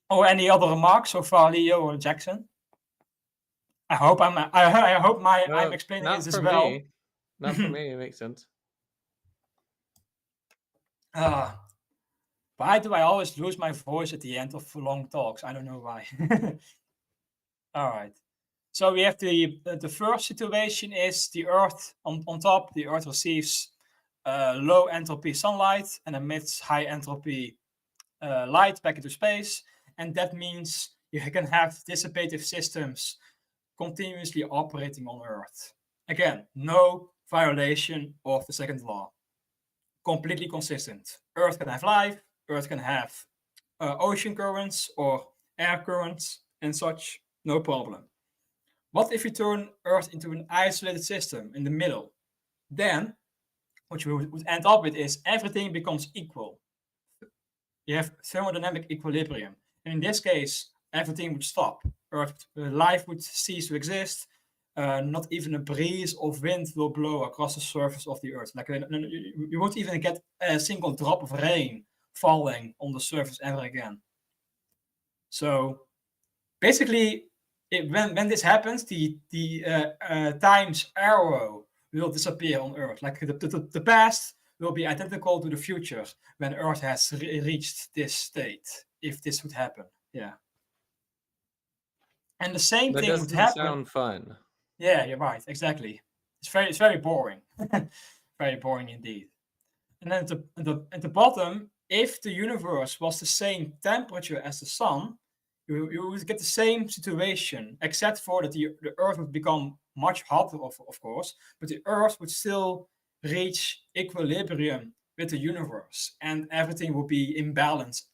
Oh, any other remarks so far, Leo or Jackson? I hope I'm explaining this as well. Me. Not for me. It makes sense. Why do I always lose my voice at the end of long talks? I don't know why. All right. So we have the first situation is the Earth on top. The Earth receives low entropy sunlight and emits high entropy light back into space. And that means you can have dissipative systems continuously operating on Earth. Again, no violation of the second law. Completely consistent. Earth can have life, Earth can have ocean currents or air currents and such, no problem. What if you turn Earth into an isolated system in the middle? Then what you would end up with is everything becomes equal. You have thermodynamic equilibrium. And in this case, everything would stop. Life would cease to exist. Not even a breeze of wind will blow across the surface of the Earth. Like you won't even get a single drop of rain falling on the surface ever again. So basically, when this happens, the time's arrow will disappear on Earth. Like the past will be identical to the future when Earth has reached this state, if this would happen. Yeah. And the same That thing would doesn't happen. sound fun. Yeah, you're right. Exactly. It's very boring. Very boring indeed. And then at the bottom, if the universe was the same temperature as the sun, you would get the same situation, except for that the Earth would become much hotter, of course, but the Earth would still reach equilibrium with the universe, and everything would be in balance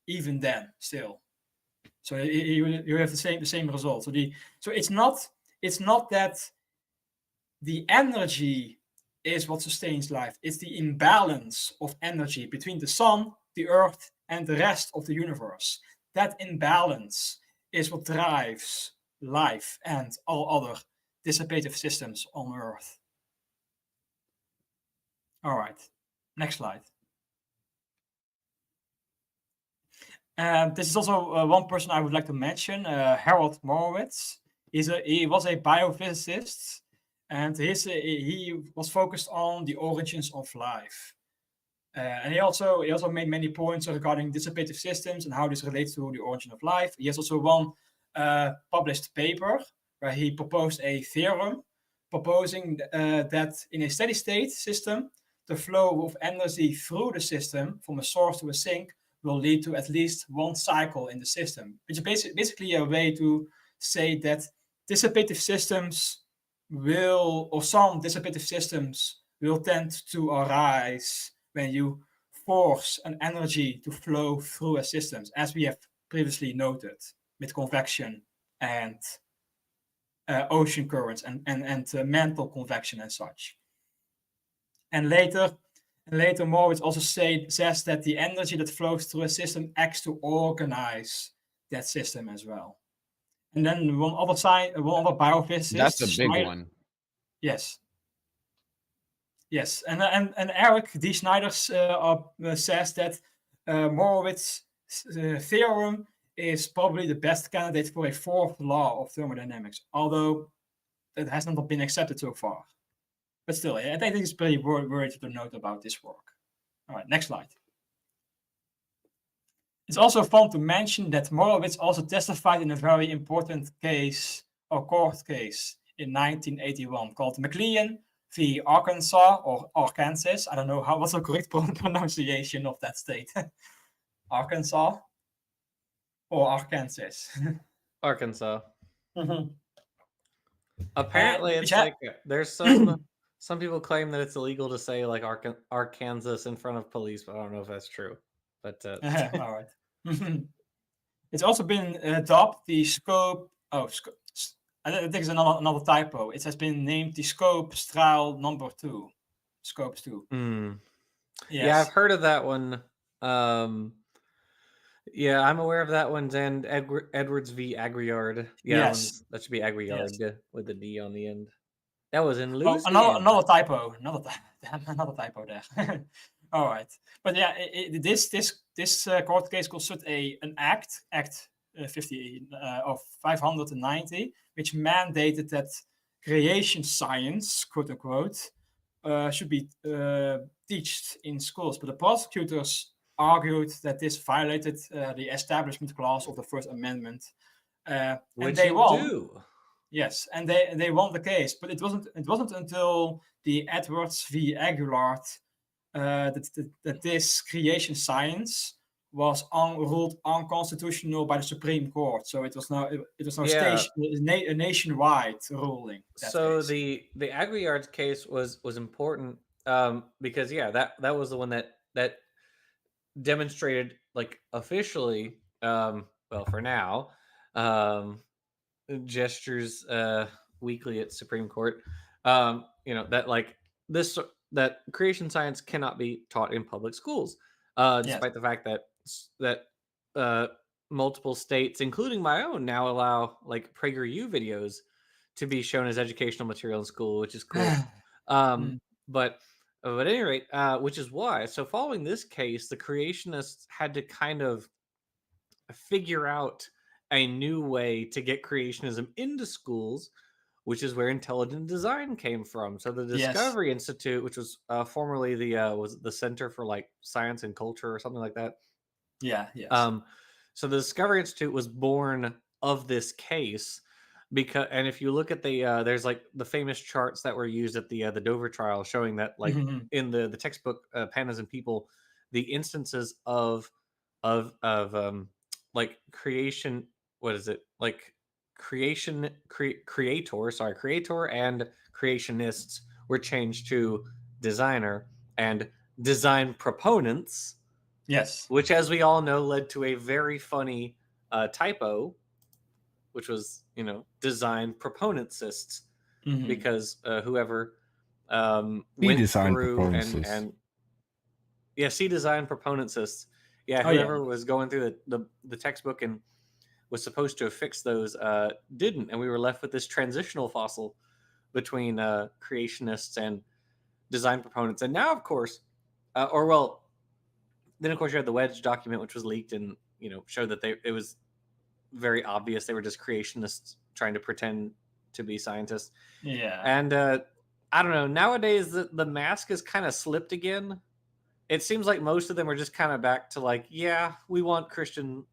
even then still. So you have the same result. So it's not that the energy is what sustains life. It's the imbalance of energy between the sun, the Earth, and the rest of the universe. That imbalance is what drives life and all other dissipative systems on Earth. All right, next slide. This is also one person I would like to mention, Harold Morowitz. He was a biophysicist, and he was focused on the origins of life. And he also made many points regarding dissipative systems and how this relates to the origin of life. He has also one published paper where he proposed a theorem proposing that in a steady state system, the flow of energy through the system from a source to a sink will lead to at least one cycle in the system, which is basically a way to say that dissipative systems some dissipative systems will tend to arise when you force an energy to flow through a system, as we have previously noted with convection and ocean currents and mantle convection and such. And later Morowitz also says that the energy that flows through a system acts to organize that system as well. And then one other biophysicist. That's a big one. Yes. Yes, and Eric D. Schneider says that Morowitz's theorem is probably the best candidate for a fourth law of thermodynamics, although it has not been accepted so far. But still, I think it's pretty worthy to note about this work. All right, next slide. It's also fun to mention that Morowitz also testified in a very important case or court case in 1981 called McLean v. Arkansas or Arkansas. I don't know what's the correct pronunciation of that state. Arkansas or Arkansas? Arkansas. Mm-hmm. Apparently, it's like there's some people claim that it's illegal to say like Arkansas in front of police, but I don't know if that's true. But all right. It's also been dubbed the scope. I think it's another typo. It has been named the scope straal number 2. Scopes 2. Yes. Yeah, I've heard of that one. Yeah, I'm aware of that one. And Edwards v. Agriard. Yeah, yes. that should be Agriard with the D on the end. That was in Oh, Louisiana. another typo. Another typo there. All right, but yeah, this court case considered an Act 50 of 590, which mandated that creation science, quote unquote, should be taught in schools. But the prosecutors argued that this violated the establishment clause of the First Amendment, and Which they you won. do. Yes, and they won the case, but it wasn't until the Edwards v. Aguillard that this creation science was ruled unconstitutional by the Supreme Court. So it was now Yeah. a nationwide ruling. That So case. the Agri-Yards case was important because that was the one that demonstrated like officially well for now gestures weekly at Supreme Court that like this that creation science cannot be taught in public schools despite the fact that uh multiple states including my own now allow like PragerU videos to be shown as educational material in school, which is cool. Mm. But at any rate, which is why, so following this case, the creationists had to kind of figure out a new way to get creationism into schools, which is where intelligent design came from. So the Yes. Discovery Institute, which was formerly the was it the Center for like Science and Culture or something like that. Yeah. Yes. So the Discovery Institute was born of this case because, and if you look at the there's like the famous charts that were used at the Dover trial showing that like Mhm. in the textbook Pandas and People, the instances of like creation, what is it, like creator and creationists were changed to designer, and design proponents, Yes. which as we all know led to a very funny typo, which was design proponentsists, Mhm. because whoever We went design through proponentsists. and yeah, see, design proponentsists. Yeah, Oh, yeah. whoever was going through the textbook and was supposed to have fixed those didn't, and we were left with this transitional fossil between creationists and design proponents. And now, of course, then of course you had the Wedge document, which was leaked and showed that it was very obvious they were just creationists trying to pretend to be scientists. Yeah. And I don't know. Nowadays, the mask is kind of slipped again. It seems like most of them are just kind of back to like, yeah, we want Christian,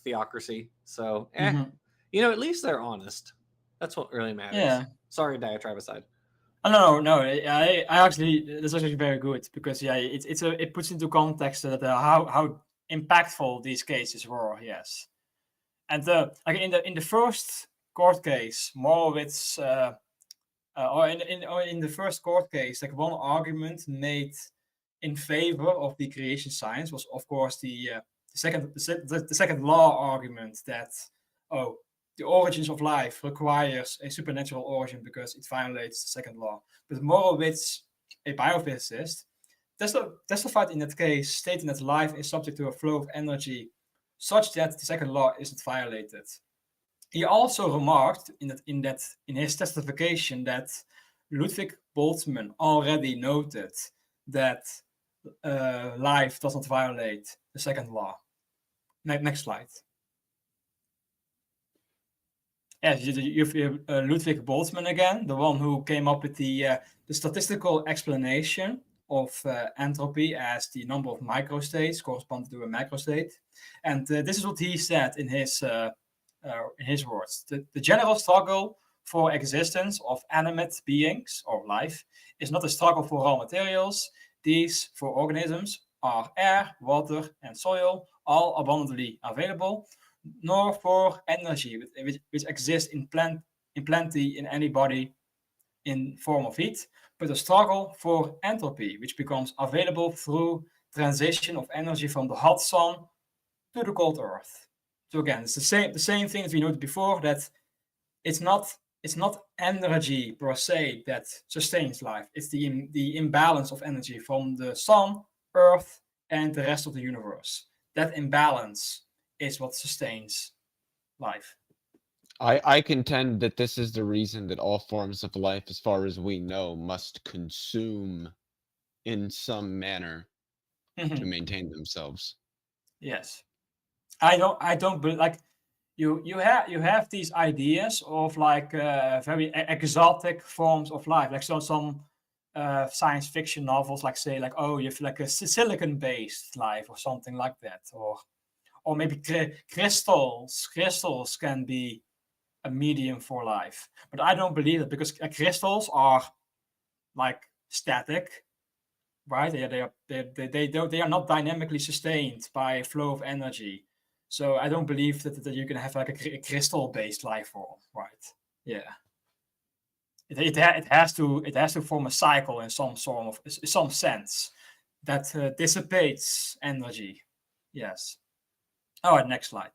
theocracy. So, Mhm. at least they're honest. That's what really matters. Yeah. Sorry, diatribe aside. Oh, no. I actually, that's actually very good because it puts into context that how impactful these cases were. Yes, and like in the first court case, Morowitz, or in the first court case, like one argument made in favor of the creation science was, of course, the second law argument that the origins of life requires a supernatural origin because it violates the second law. But Morowitz, a biophysicist, testified in that case, stating that life is subject to a flow of energy such that the second law isn't violated. He also remarked in his testification that Ludwig Boltzmann already noted that life does not violate the second law. Next slide. Yes, you've Ludwig Boltzmann again, the one who came up with the statistical explanation of entropy as the number of microstates corresponding to a macrostate. And this is what he said in his words. The general struggle for existence of animate beings or life is not a struggle for raw materials. These, for organisms, are air, water, and soil, all abundantly available, nor for energy, which exists in plenty in any body in form of heat, but a struggle for entropy, which becomes available through transition of energy from the hot sun to the cold earth. So again, it's the same thing that we noted before, that it's not energy per se that sustains life. It's the imbalance of energy from the sun, earth, and the rest of the universe. That imbalance is what sustains life. I contend that this is the reason that all forms of life, as far as we know, must consume in some manner to maintain themselves. Yes, I don't like you have these ideas of like very exotic forms of life, like some science fiction novels, like say like, oh, you have like a silicon based life or something like that, or maybe crystals can be a medium for life. But I don't believe it, because crystals are like static, right? They are not dynamically sustained by a flow of energy. So I don't believe that you can have like a crystal based life form, right? Yeah. It has to form a cycle in some sense that dissipates energy. Yes. All right, next slide.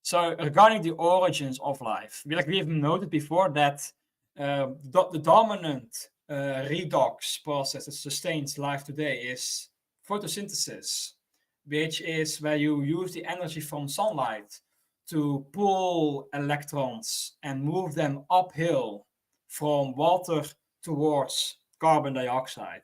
So regarding the origins of life, we have noted before that the dominant redox process that sustains life today is photosynthesis, which is where you use the energy from sunlight to pull electrons and move them uphill from water towards carbon dioxide.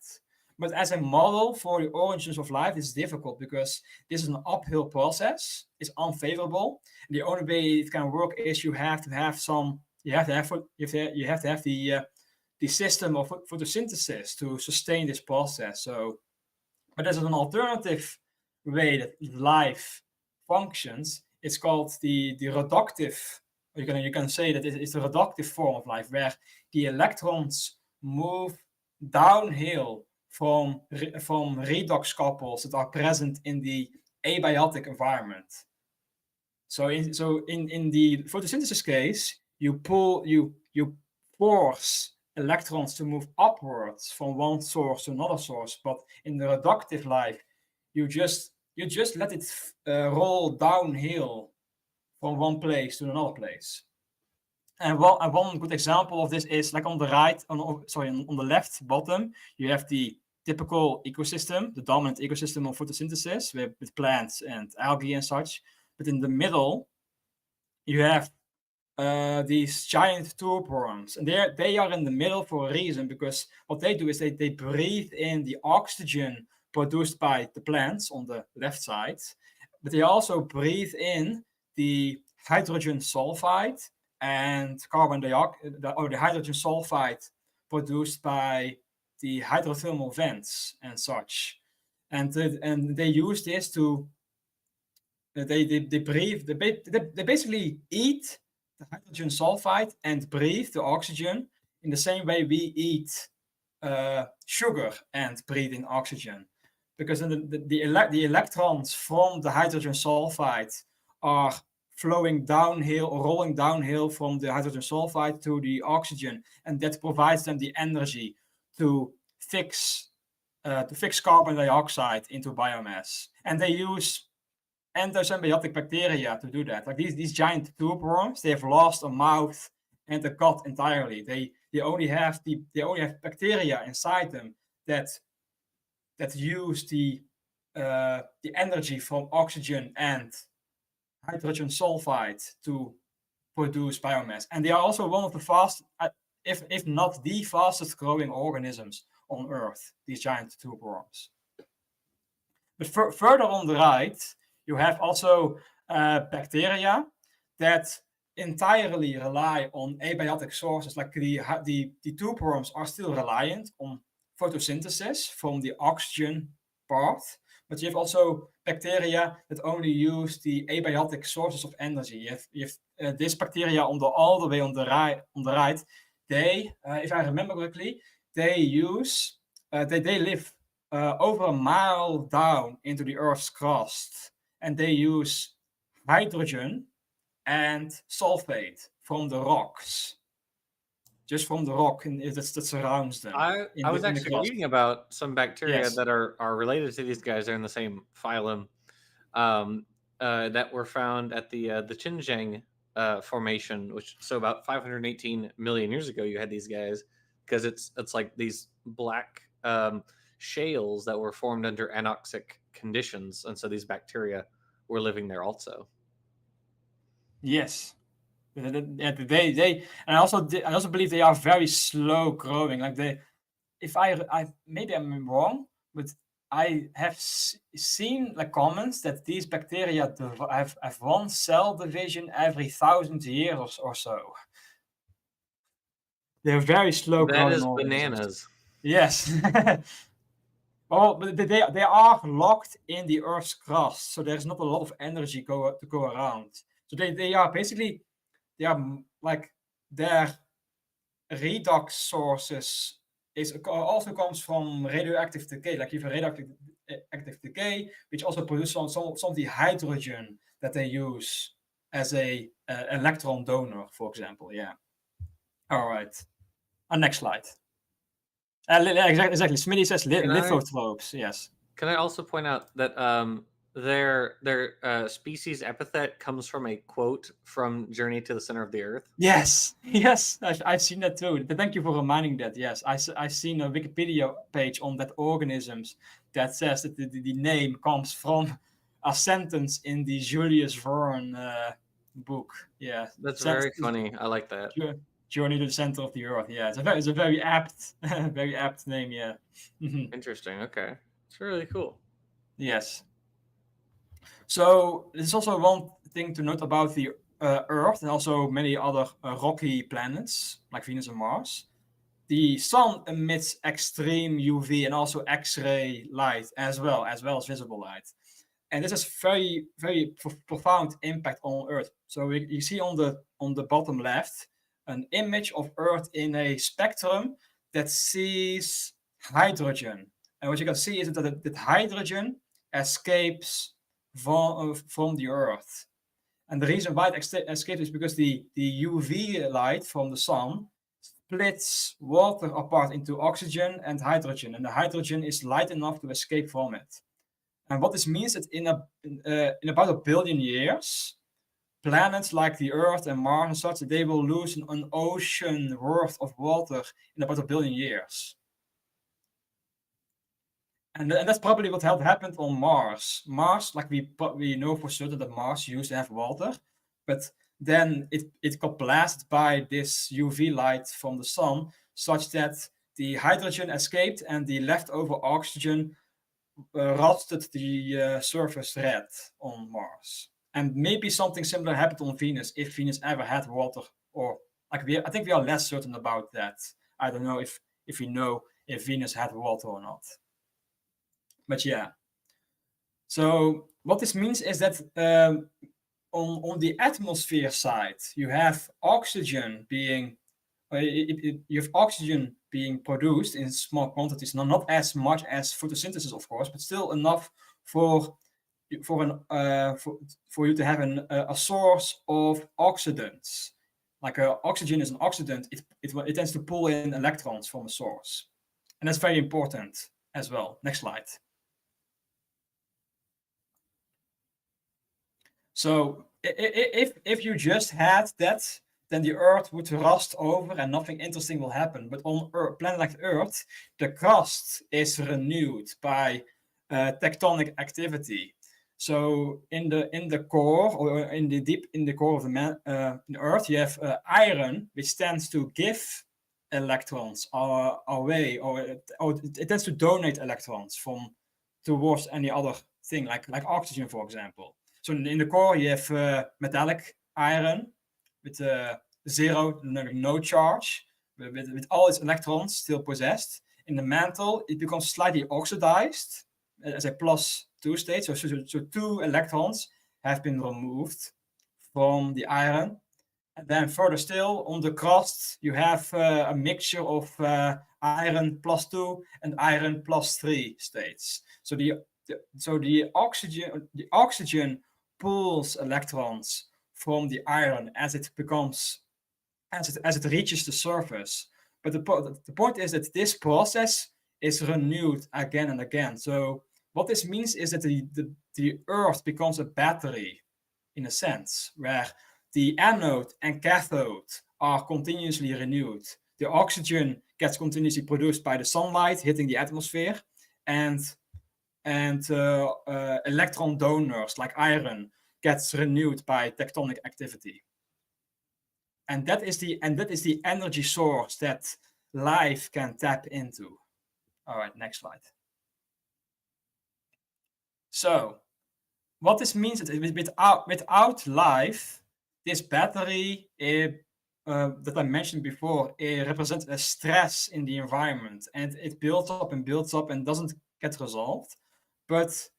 But as a model for the origins of life, it's difficult because this is an uphill process. It's unfavorable. The only way it can work is you have to have the system of photosynthesis to sustain this process. So, but there's an alternative way that life functions. It's called the reductive. You can say that it's a reductive form of life, where the electrons move downhill from redox couples that are present in the abiotic environment. So in the photosynthesis case, you force electrons to move upwards from one source to another source. But in the reductive life, you just let it roll downhill from one place to another place. And one good example of this is like on the right, on the left bottom, you have the typical ecosystem, the dominant ecosystem of photosynthesis with plants and algae and such. But in the middle, you have these giant tapeworms, and they are in the middle for a reason, because what they do is they breathe in the oxygen produced by the plants on the left side, but they also breathe in the hydrogen sulfide and carbon dioxide, or the hydrogen sulfide produced by the hydrothermal vents and such. And they use this to they breathe. They basically eat the hydrogen sulfide and breathe the oxygen in the same way we eat sugar and breathe in oxygen, because the electrons from the hydrogen sulfide are flowing downhill or rolling downhill from the hydrogen sulfide to the oxygen, and that provides them the energy to fix carbon dioxide into biomass. And they use endosymbiotic bacteria to do that. Like these giant tapeworms, they have lost a mouth and a gut entirely. They only have bacteria inside them that use the energy from oxygen and hydrogen sulfide to produce biomass. And they are also one of the fastest, if not the fastest growing organisms on Earth, these giant tapeworms. But further on the right, you have also bacteria that entirely rely on abiotic sources. Like the tapeworms are still reliant on photosynthesis from the oxygen part, but you have also bacteria that only use the abiotic sources of energy. You have this bacteria all the way on the right. They, if I remember correctly, they live over a mile down into the Earth's crust, and they use hydrogen and sulfate from the rocks, just from the rock that surrounds them. I was actually reading about some bacteria Yes. that are related to these guys. They're in the same phylum, that were found at the Xinjiang formation, so about 518 million years ago. You had these guys because it's like these black shales that were formed under anoxic conditions, and so these bacteria were living there also. Yes. They and I also believe they are very slow growing. Like if I maybe I'm wrong, but I have seen like comments that these bacteria have one cell division every 1,000 years or so. They're very slow That growing is organisms. bananas. Yes. Well, but they are locked in the Earth's crust, so there's not a lot of energy to go around. So they are basically like their redox sources also comes from radioactive decay. Like you have a radioactive active decay, which also produces some of the hydrogen that they use as a electron donor, for example. Yeah. All right. Next slide. Exactly. Smitty says lithotropes. Yes. Can I also point out that their species epithet comes from a quote from Journey to the Center of the Earth? Yes, yes, I've seen that too. Thank you for reminding that. Yes, I've seen a Wikipedia page on that organisms that says that the name comes from a sentence in the Julius Verne book. Yeah, That's very funny. I like that. Journey to the Center of the Earth. Yeah, it's a very apt, very apt name. Yeah. Interesting. Okay, it's really cool. Yes. So there's also one thing to note about the Earth and also many other rocky planets like Venus and Mars. The sun emits extreme UV and also X-ray light as well as visible light, and this has very profound impact on Earth. So you see on the bottom left an image of Earth in a spectrum that sees hydrogen, and what you can see is that hydrogen escapes from the Earth. And the reason why it escapes is because the UV light from the sun splits water apart into oxygen and hydrogen, and the hydrogen is light enough to escape from it. And what this means is in about 1 billion years, planets like the Earth and Mars and such, they will lose an ocean worth of water in about 1 billion years. And that's probably what had happened on Mars. Mars, like we know for certain that Mars used to have water, but then it got blasted by this UV light from the sun, such that the hydrogen escaped and the leftover oxygen rusted the surface red on Mars. And maybe something similar happened on Venus if Venus ever had water, or like I think we are less certain about that. I don't know if we know if Venus had water or not. But yeah. So what this means is that on the atmosphere side, you have oxygen being produced in small quantities, not as much as photosynthesis, of course, but still enough for you to have a source of oxidants. Like oxygen is an oxidant, it tends to pull in electrons from a source, and that's very important as well. Next slide. So if you just had that, then the Earth would rust over and nothing interesting will happen. But on a planet like Earth, the crust is renewed by tectonic activity. So in the core, or in the core of the Earth, you have iron, which tends to give electrons away, or it tends to donate electrons towards any other thing, like oxygen, for example. So in the core, you have metallic iron with zero, no charge, with all its electrons still possessed. In the mantle, it becomes slightly oxidized as a +2 state. So 2 electrons have been removed from the iron. And then further still, on the crust, you have a mixture of iron +2 and iron +3 states. So the oxygen pulls electrons from the iron as it reaches the surface. But the point is that this process is renewed again and again. So what this means is that the Earth becomes a battery, in a sense, where the anode and cathode are continuously renewed. The oxygen gets continuously produced by the sunlight hitting the atmosphere, and electron donors like iron gets renewed by tectonic activity. And that is the energy source that life can tap into. All right, next slide. So what this means is that without life, this battery that I mentioned before, it represents a stress in the environment, and it builds up and doesn't get resolved. But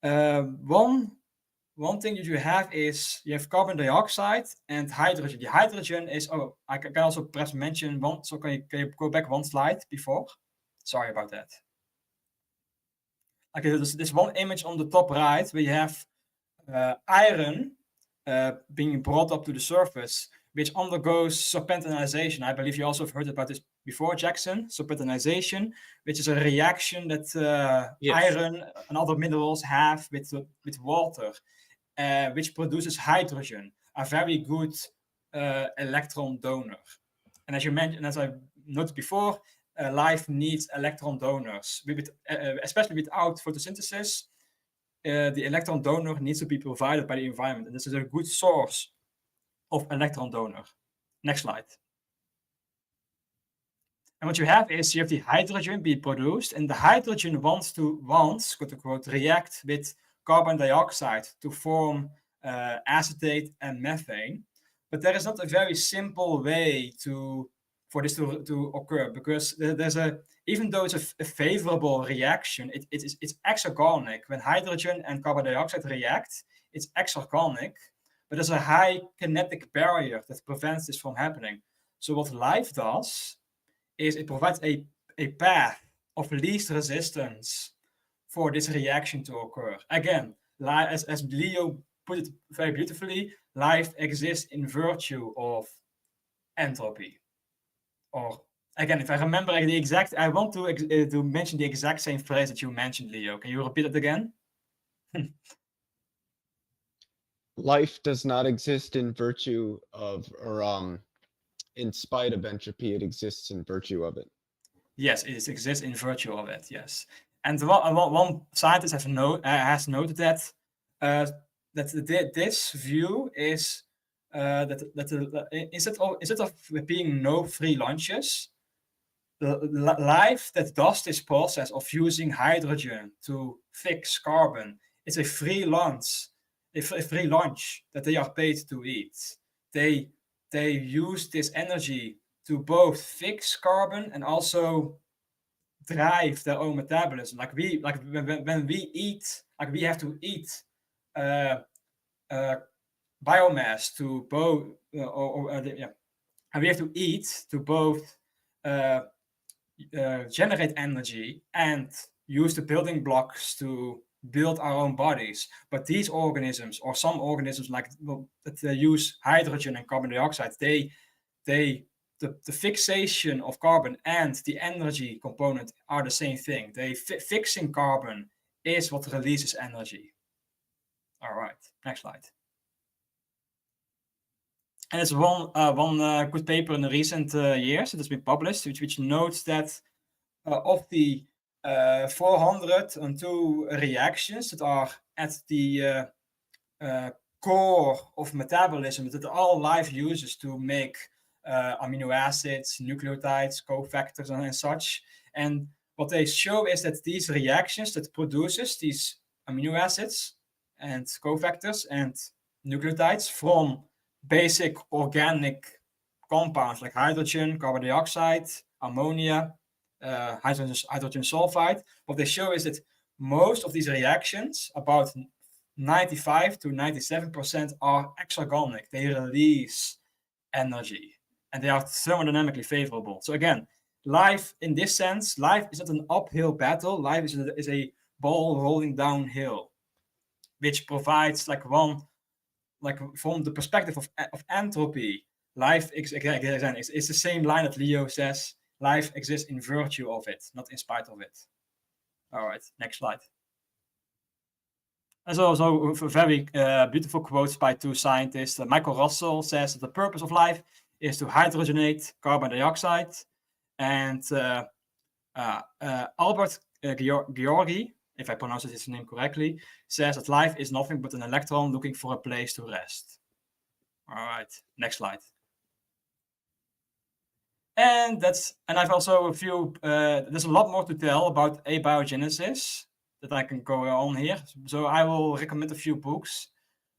one thing that you have is you have carbon dioxide and hydrogen. The hydrogen is, I can also perhaps mention one. So can you go back one slide before? Sorry about that. Okay, there's this one image on the top right where you have iron being brought up to the surface, which undergoes serpentinization. I believe you also have heard about this before, Jackson. Serpentinization, which is a reaction that Yes. iron and other minerals have with water, which produces hydrogen, a very good electron donor. And as you mentioned, as I noted before, life needs electron donors. Especially without photosynthesis, the electron donor needs to be provided by the environment. And this is a good source of electron donor. Next slide. And what you have is you have the hydrogen being produced, and the hydrogen wants, quote unquote, react with carbon dioxide to form acetate and methane. But there is not a very simple way for this to occur, because there's even though it's a favorable reaction, it's exergonic. When hydrogen and carbon dioxide react, it's exergonic, but there's a high kinetic barrier that prevents this from happening. So what life does is it provides a path of least resistance for this reaction to occur. Again, as Leo put it very beautifully, life exists in virtue of entropy. Or again, if I remember the exact, I want to mention the exact same phrase that you mentioned, Leo. Can you repeat it again? Life does not exist in virtue of, or in spite of entropy. It exists in virtue of it. Yes, it exists in virtue of it. Yes, and one scientist has noted that this view is instead of being no free lunches, life that does this process of using hydrogen to fix carbon is a free lunch, that they are paid to eat. They use this energy to both fix carbon and also drive their own metabolism. Like when we eat, like we have to eat biomass to both, and we have to eat to both generate energy and use the building blocks to build our own bodies. But these organisms, or some organisms that use hydrogen and carbon dioxide, the fixation of carbon and the energy component are the same thing. Fixing carbon is what releases energy. All right, next slide. And it's one good paper in the recent years that has been published, which notes that of the 402 reactions that are at the core of metabolism that all life uses to make amino acids, nucleotides, cofactors, and such. And what they show is that these reactions that produces these amino acids and cofactors and nucleotides from basic organic compounds like hydrogen, carbon dioxide, ammonia, hydrogen sulfide. What they show is that most of these reactions, about 95 to 97%, are exergonic. They release energy and they are thermodynamically favorable. So again, life in this sense, life is not an uphill battle. Life is a ball rolling downhill, which provides from the perspective of entropy, life is the same line that Leo says. Life exists in virtue of it, not in spite of it. All right, next slide. There's also very beautiful quotes by two scientists. Michael Russell says that the purpose of life is to hydrogenate carbon dioxide, and Albert Georgi, if I pronounce his name correctly, says that life is nothing but an electron looking for a place to rest. All right, next slide. And I've also there's a lot more to tell about abiogenesis that I can go on here. So I will recommend a few books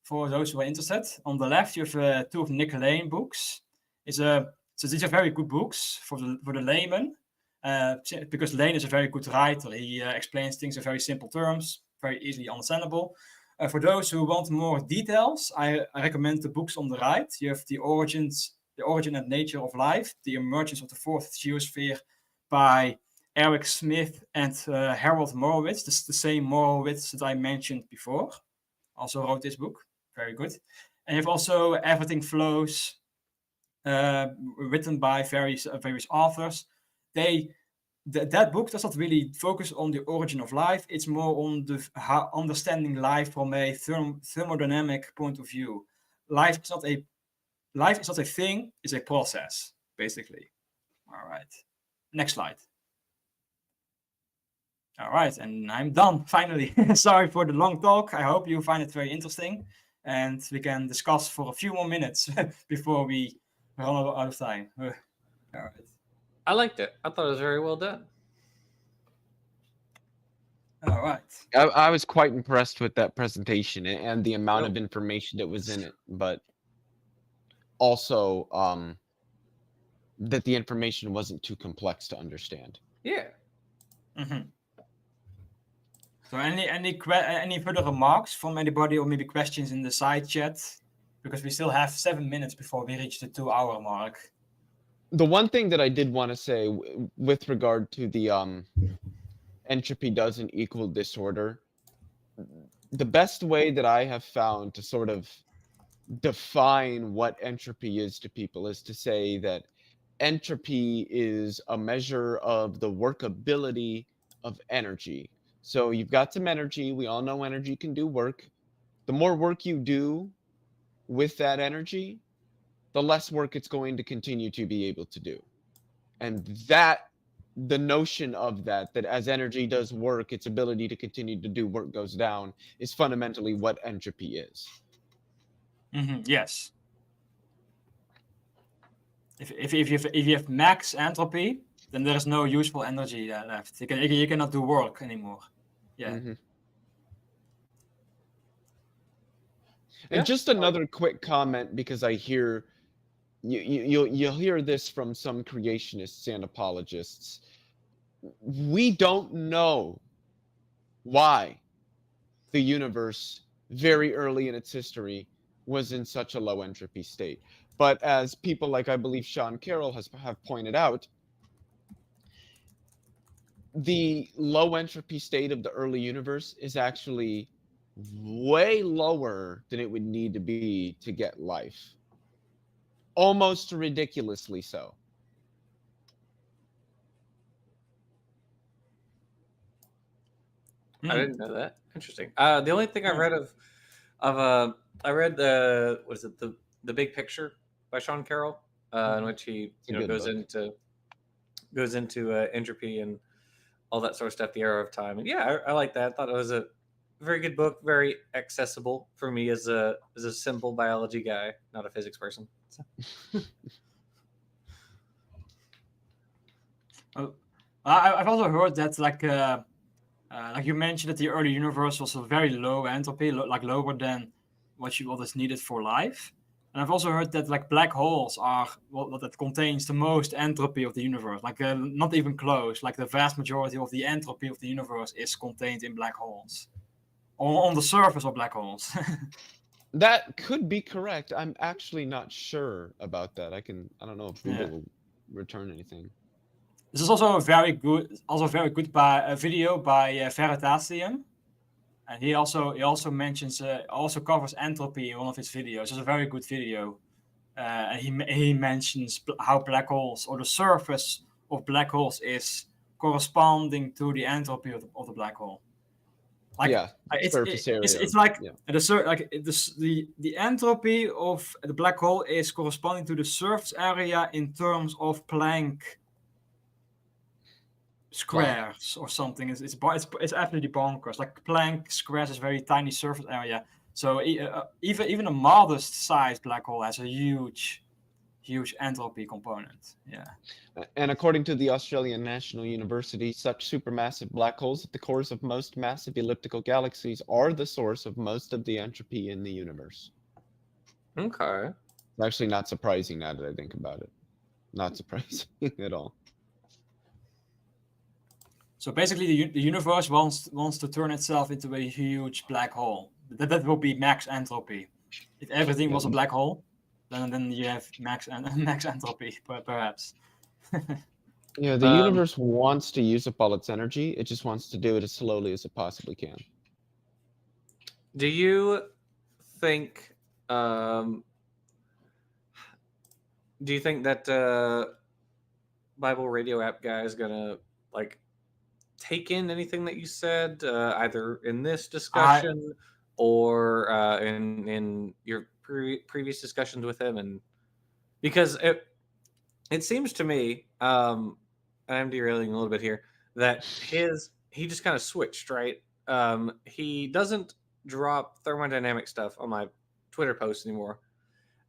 for those who are interested. On the left, you have two of Nick Lane books. So these are very good books for the layman, because Lane is a very good writer. He explains things in very simple terms, very easily understandable. For those who want more details, I recommend the books on the right. You have the origin and nature of life, the emergence of the fourth geosphere by Eric Smith and Harold Morowitz. This is the same Morowitz that I mentioned before. Also wrote this book. Very good. And you have also Everything Flows, written by various authors. That book does not really focus on the origin of life. It's more on understanding life from a thermodynamic point of view. Life is not a thing; it's a process, basically. All right. Next slide. All right, and I'm done finally. Sorry for the long talk. I hope you find it very interesting, and we can discuss for a few more minutes before we run out of time. All right. I liked it. I thought it was very well done. All right. I was quite impressed with that presentation and the amount of information that was in it, but also that the information wasn't too complex to understand. Yeah. Mm-hmm. So any further remarks from anybody, or maybe questions in the side chat? Because we still have 7 minutes before we reach the 2-hour mark. The one thing that I did want to say with regard to the entropy doesn't equal disorder, the best way that I have found to sort of define what entropy is to people is to say that entropy is a measure of the workability of energy. So you've got some energy. We all know energy can do work. The more work you do with that energy, the less work it's going to continue to be able to do. And that, the notion of that as energy does work, its ability to continue to do work goes down, is fundamentally what entropy is. Mm-hmm. Yes. If you have max entropy, then there is no useful energy left. You cannot do work anymore. Yeah. Mm-hmm. And just another quick comment, because I hear you'll hear this from some creationists and apologists. We don't know why the universe very early in its history was in such a low entropy state. But as people like, I believe, Sean Carroll have pointed out, the low entropy state of the early universe is actually way lower than it would need to be to get life. Almost ridiculously so. I didn't know that. Interesting. The only thing I read I read the what is it, the Big Picture by Sean Carroll, in which he goes into entropy and all that sort of stuff, the era of time, and yeah, I like that. I thought it was a very good book, very accessible for me as a simple biology guy, not a physics person. So. I've also heard that like you mentioned that the early universe was a very low entropy, like lower than what is needed for life. And I've also heard that like black holes are what that contains the most entropy of the universe. Like not even close. Like the vast majority of the entropy of the universe is contained in black holes, on the surface of black holes. That could be correct. I'm actually not sure about that. I don't know if Google will return anything. This is also very good by a video by Veritasium, and he also mentions also covers entropy in one of his videos. It's a very good video, and he mentions how black holes, or the surface of black holes, is corresponding to the entropy of the black hole. Like, yeah, surface area. It's like the entropy of the black hole is corresponding to the surface area in terms of Planck squares or something. It's absolutely bonkers. Like Planck squares is very tiny surface area. So even a modest sized black hole has a huge entropy component. Yeah. And according to the Australian National University, such supermassive black holes at the cores of most massive elliptical galaxies are the source of most of the entropy in the universe. Okay. It's actually not surprising now that I think about it. Not surprising at all. So basically, the universe wants to turn itself into a huge black hole. That will be max entropy. If everything was a black hole, then you have max entropy, perhaps. Yeah, the universe wants to use up all its energy. It just wants to do it as slowly as it possibly can. Do you think? Do you think that Bible Radio app guy is gonna like take in anything that you said, either in this discussion or in your previous discussions with him? And because it seems to me, and I'm derailing a little bit here, that he just kind of switched, right? He doesn't drop thermodynamic stuff on my Twitter posts anymore.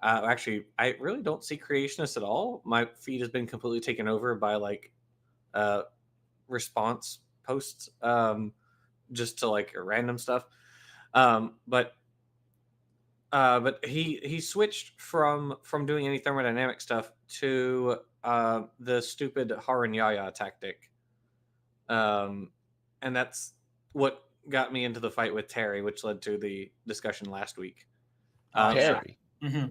Actually, I really don't see creationists at all. My feed has been completely taken over by like response posts, just to like random stuff. But he switched from doing any thermodynamic stuff to the stupid Harun Yahya tactic. And that's what got me into the fight with Terry, which led to the discussion last week. Terry. Mm-hmm.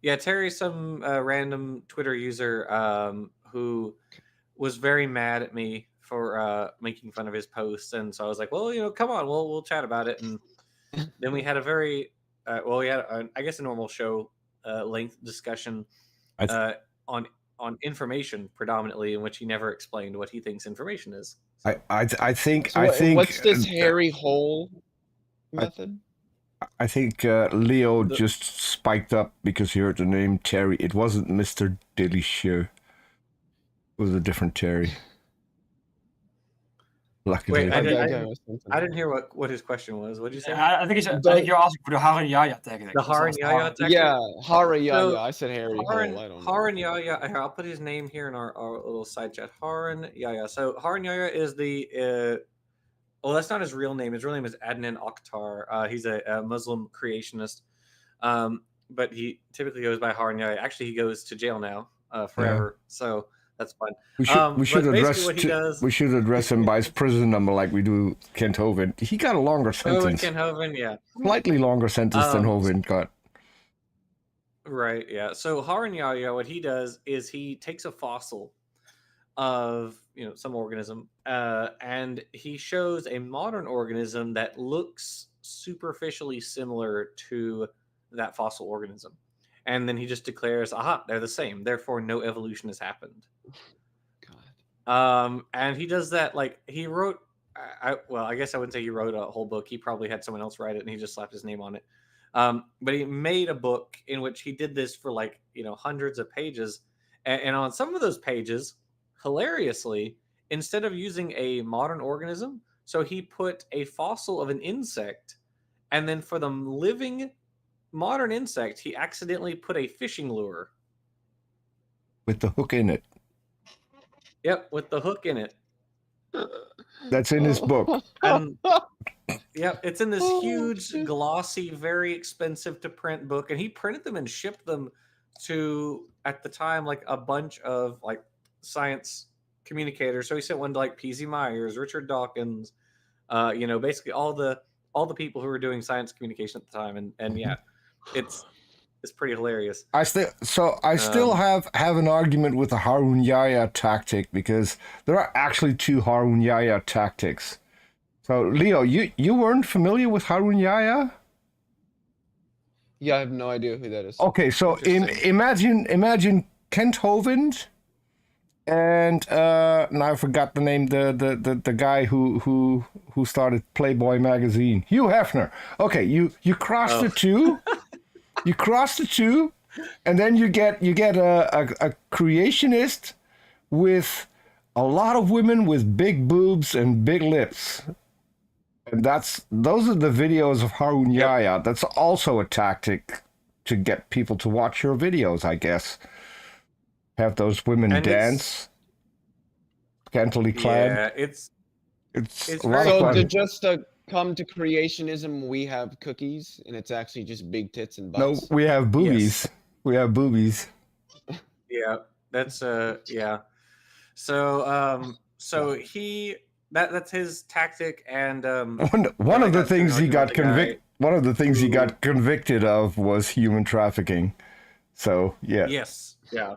Yeah, Terry's some random Twitter user who was very mad at me for making fun of his posts, and so I was like, well, come on, we'll chat about it. And then we had a very we had I guess a normal show length discussion on information predominantly, in which he never explained what he thinks information is. So. I think what's this hairy hole method? I think Leo just spiked up because he heard the name Terry. It wasn't Mr. Delicieux. It was a different Terry. Luckily. Wait, I didn't hear what his question was. What did you say? I think you're asking for the Harun Yahya technique. The Harun Yahya technique? Yeah, Harun Yahya. I said hairy hole. I don't know. Harun Yahya. Here, I'll put his name here in our little side chat. Harun Yahya. So Harun Yahya is the well, that's not his real name. His real name is Adnan Akhtar. He's a Muslim creationist, but he typically goes by Harun Yahya. Actually, he goes to jail now forever. Yeah. So that's fine. We should address him by his prison number like we do Kent Hovind. He got a longer sentence. Kent Hovind, yeah, slightly longer sentence than Hovind got. Right. Yeah. So Harun Yahya, what he does is he takes a fossil of some organism, and he shows a modern organism that looks superficially similar to that fossil organism, and then he just declares, aha, they're the same, therefore no evolution has happened. God. And he does that, like, he wrote I guess I wouldn't say he wrote a whole book. He probably had someone else write it and he just slapped his name on it. But he made a book in which he did this for like hundreds of pages, and on some of those pages, hilariously, instead of using a modern organism, so he put a fossil of an insect, and then for the living modern insect, he accidentally put a fishing lure with the hook in it. Yep, with the hook in it. That's in his book. And yeah, it's in this huge, glossy, very expensive to print book, and he printed them and shipped them to, at the time, like a bunch of like science communicators. So he sent one to like P.Z. Myers, Richard Dawkins, basically all the people who were doing science communication at the time, and yeah, it's pretty hilarious. I still have an argument with the Harun Yahya tactic, because there are actually two Harun Yahya tactics. So Leo, you weren't familiar with Harun Yahya? Yeah, I have no idea who that is. Okay, so imagine Kent Hovind and now I forgot the name, the guy who started Playboy magazine, Hugh Hefner. Okay, you cross the two. You cross the two, and then you get a creationist with a lot of women with big boobs and big lips. And those are the videos of Harun Yahya. That's also a tactic to get people to watch your videos, I guess. Have those women dance, scantily clad. Yeah, it's a lot of fun. Just come to creationism, we have cookies, and it's actually just big tits and butts. No, we have boobies. Yes. We have boobies. Yeah, that's yeah. So that's his tactic, and One I of the got through things he talking with got the guy. One of the things he who- got convicted of was human trafficking. So yeah. Yes, yeah.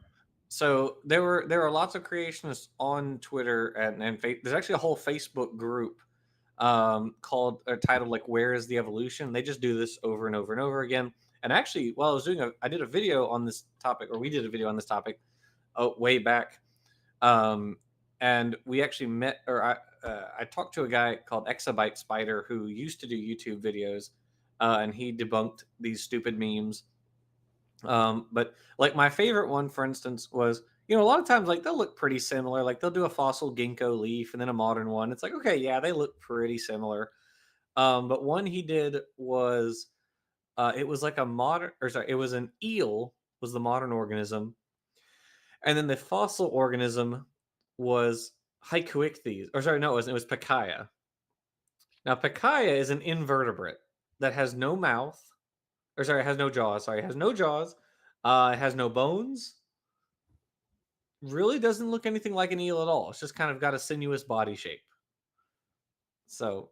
So there are lots of creationists on Twitter, and there's actually a whole Facebook group called or titled like "Where is the Evolution?" They just do this over and over and over again. And actually, while I was I did a video on this topic, or we did a video on this topic, way back, and we actually met, or I talked to a guy called Exabyte Spider who used to do YouTube videos, and he debunked these stupid memes. But like my favorite one, for instance, was a lot of times like they'll look pretty similar. Like they'll do a fossil ginkgo leaf and then a modern one. It's like, okay, yeah, they look pretty similar. But one he did was it was like a modern, or sorry, it was an eel was the modern organism, and then the fossil organism was Hycoichthyes, or sorry, no, it was Pikaia. Now Pikaia is an invertebrate that has no mouth, or sorry, it has no jaws. Sorry, it has no jaws. It has no bones. Really doesn't look anything like an eel at all. It's just kind of got a sinuous body shape. So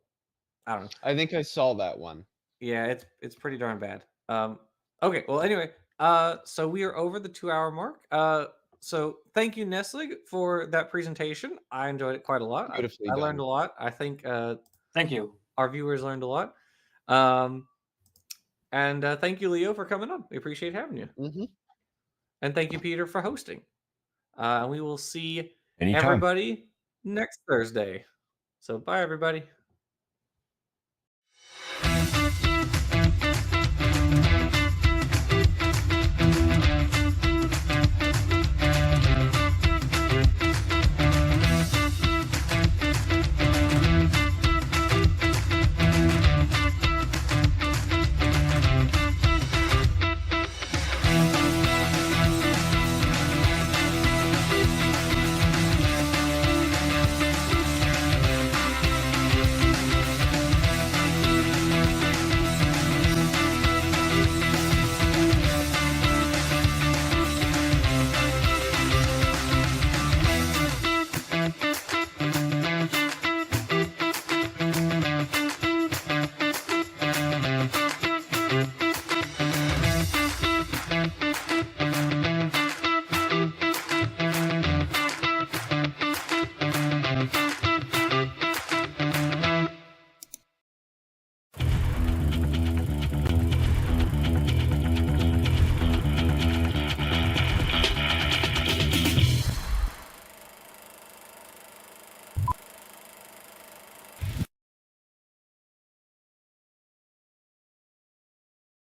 I don't know. I think I saw that one. Yeah, it's pretty darn bad. Okay, well anyway, so we are over the 2 hour mark. So thank you, Nestle, for that presentation. I enjoyed it quite a lot. Beautifully I learned done. a lot. I think Thank you. our viewers learned a lot. And thank you, Leo, for coming on. We appreciate having you. Mm-hmm. And thank you, Peter, for hosting. And we will see Anytime. everybody next Thursday. So bye, everybody.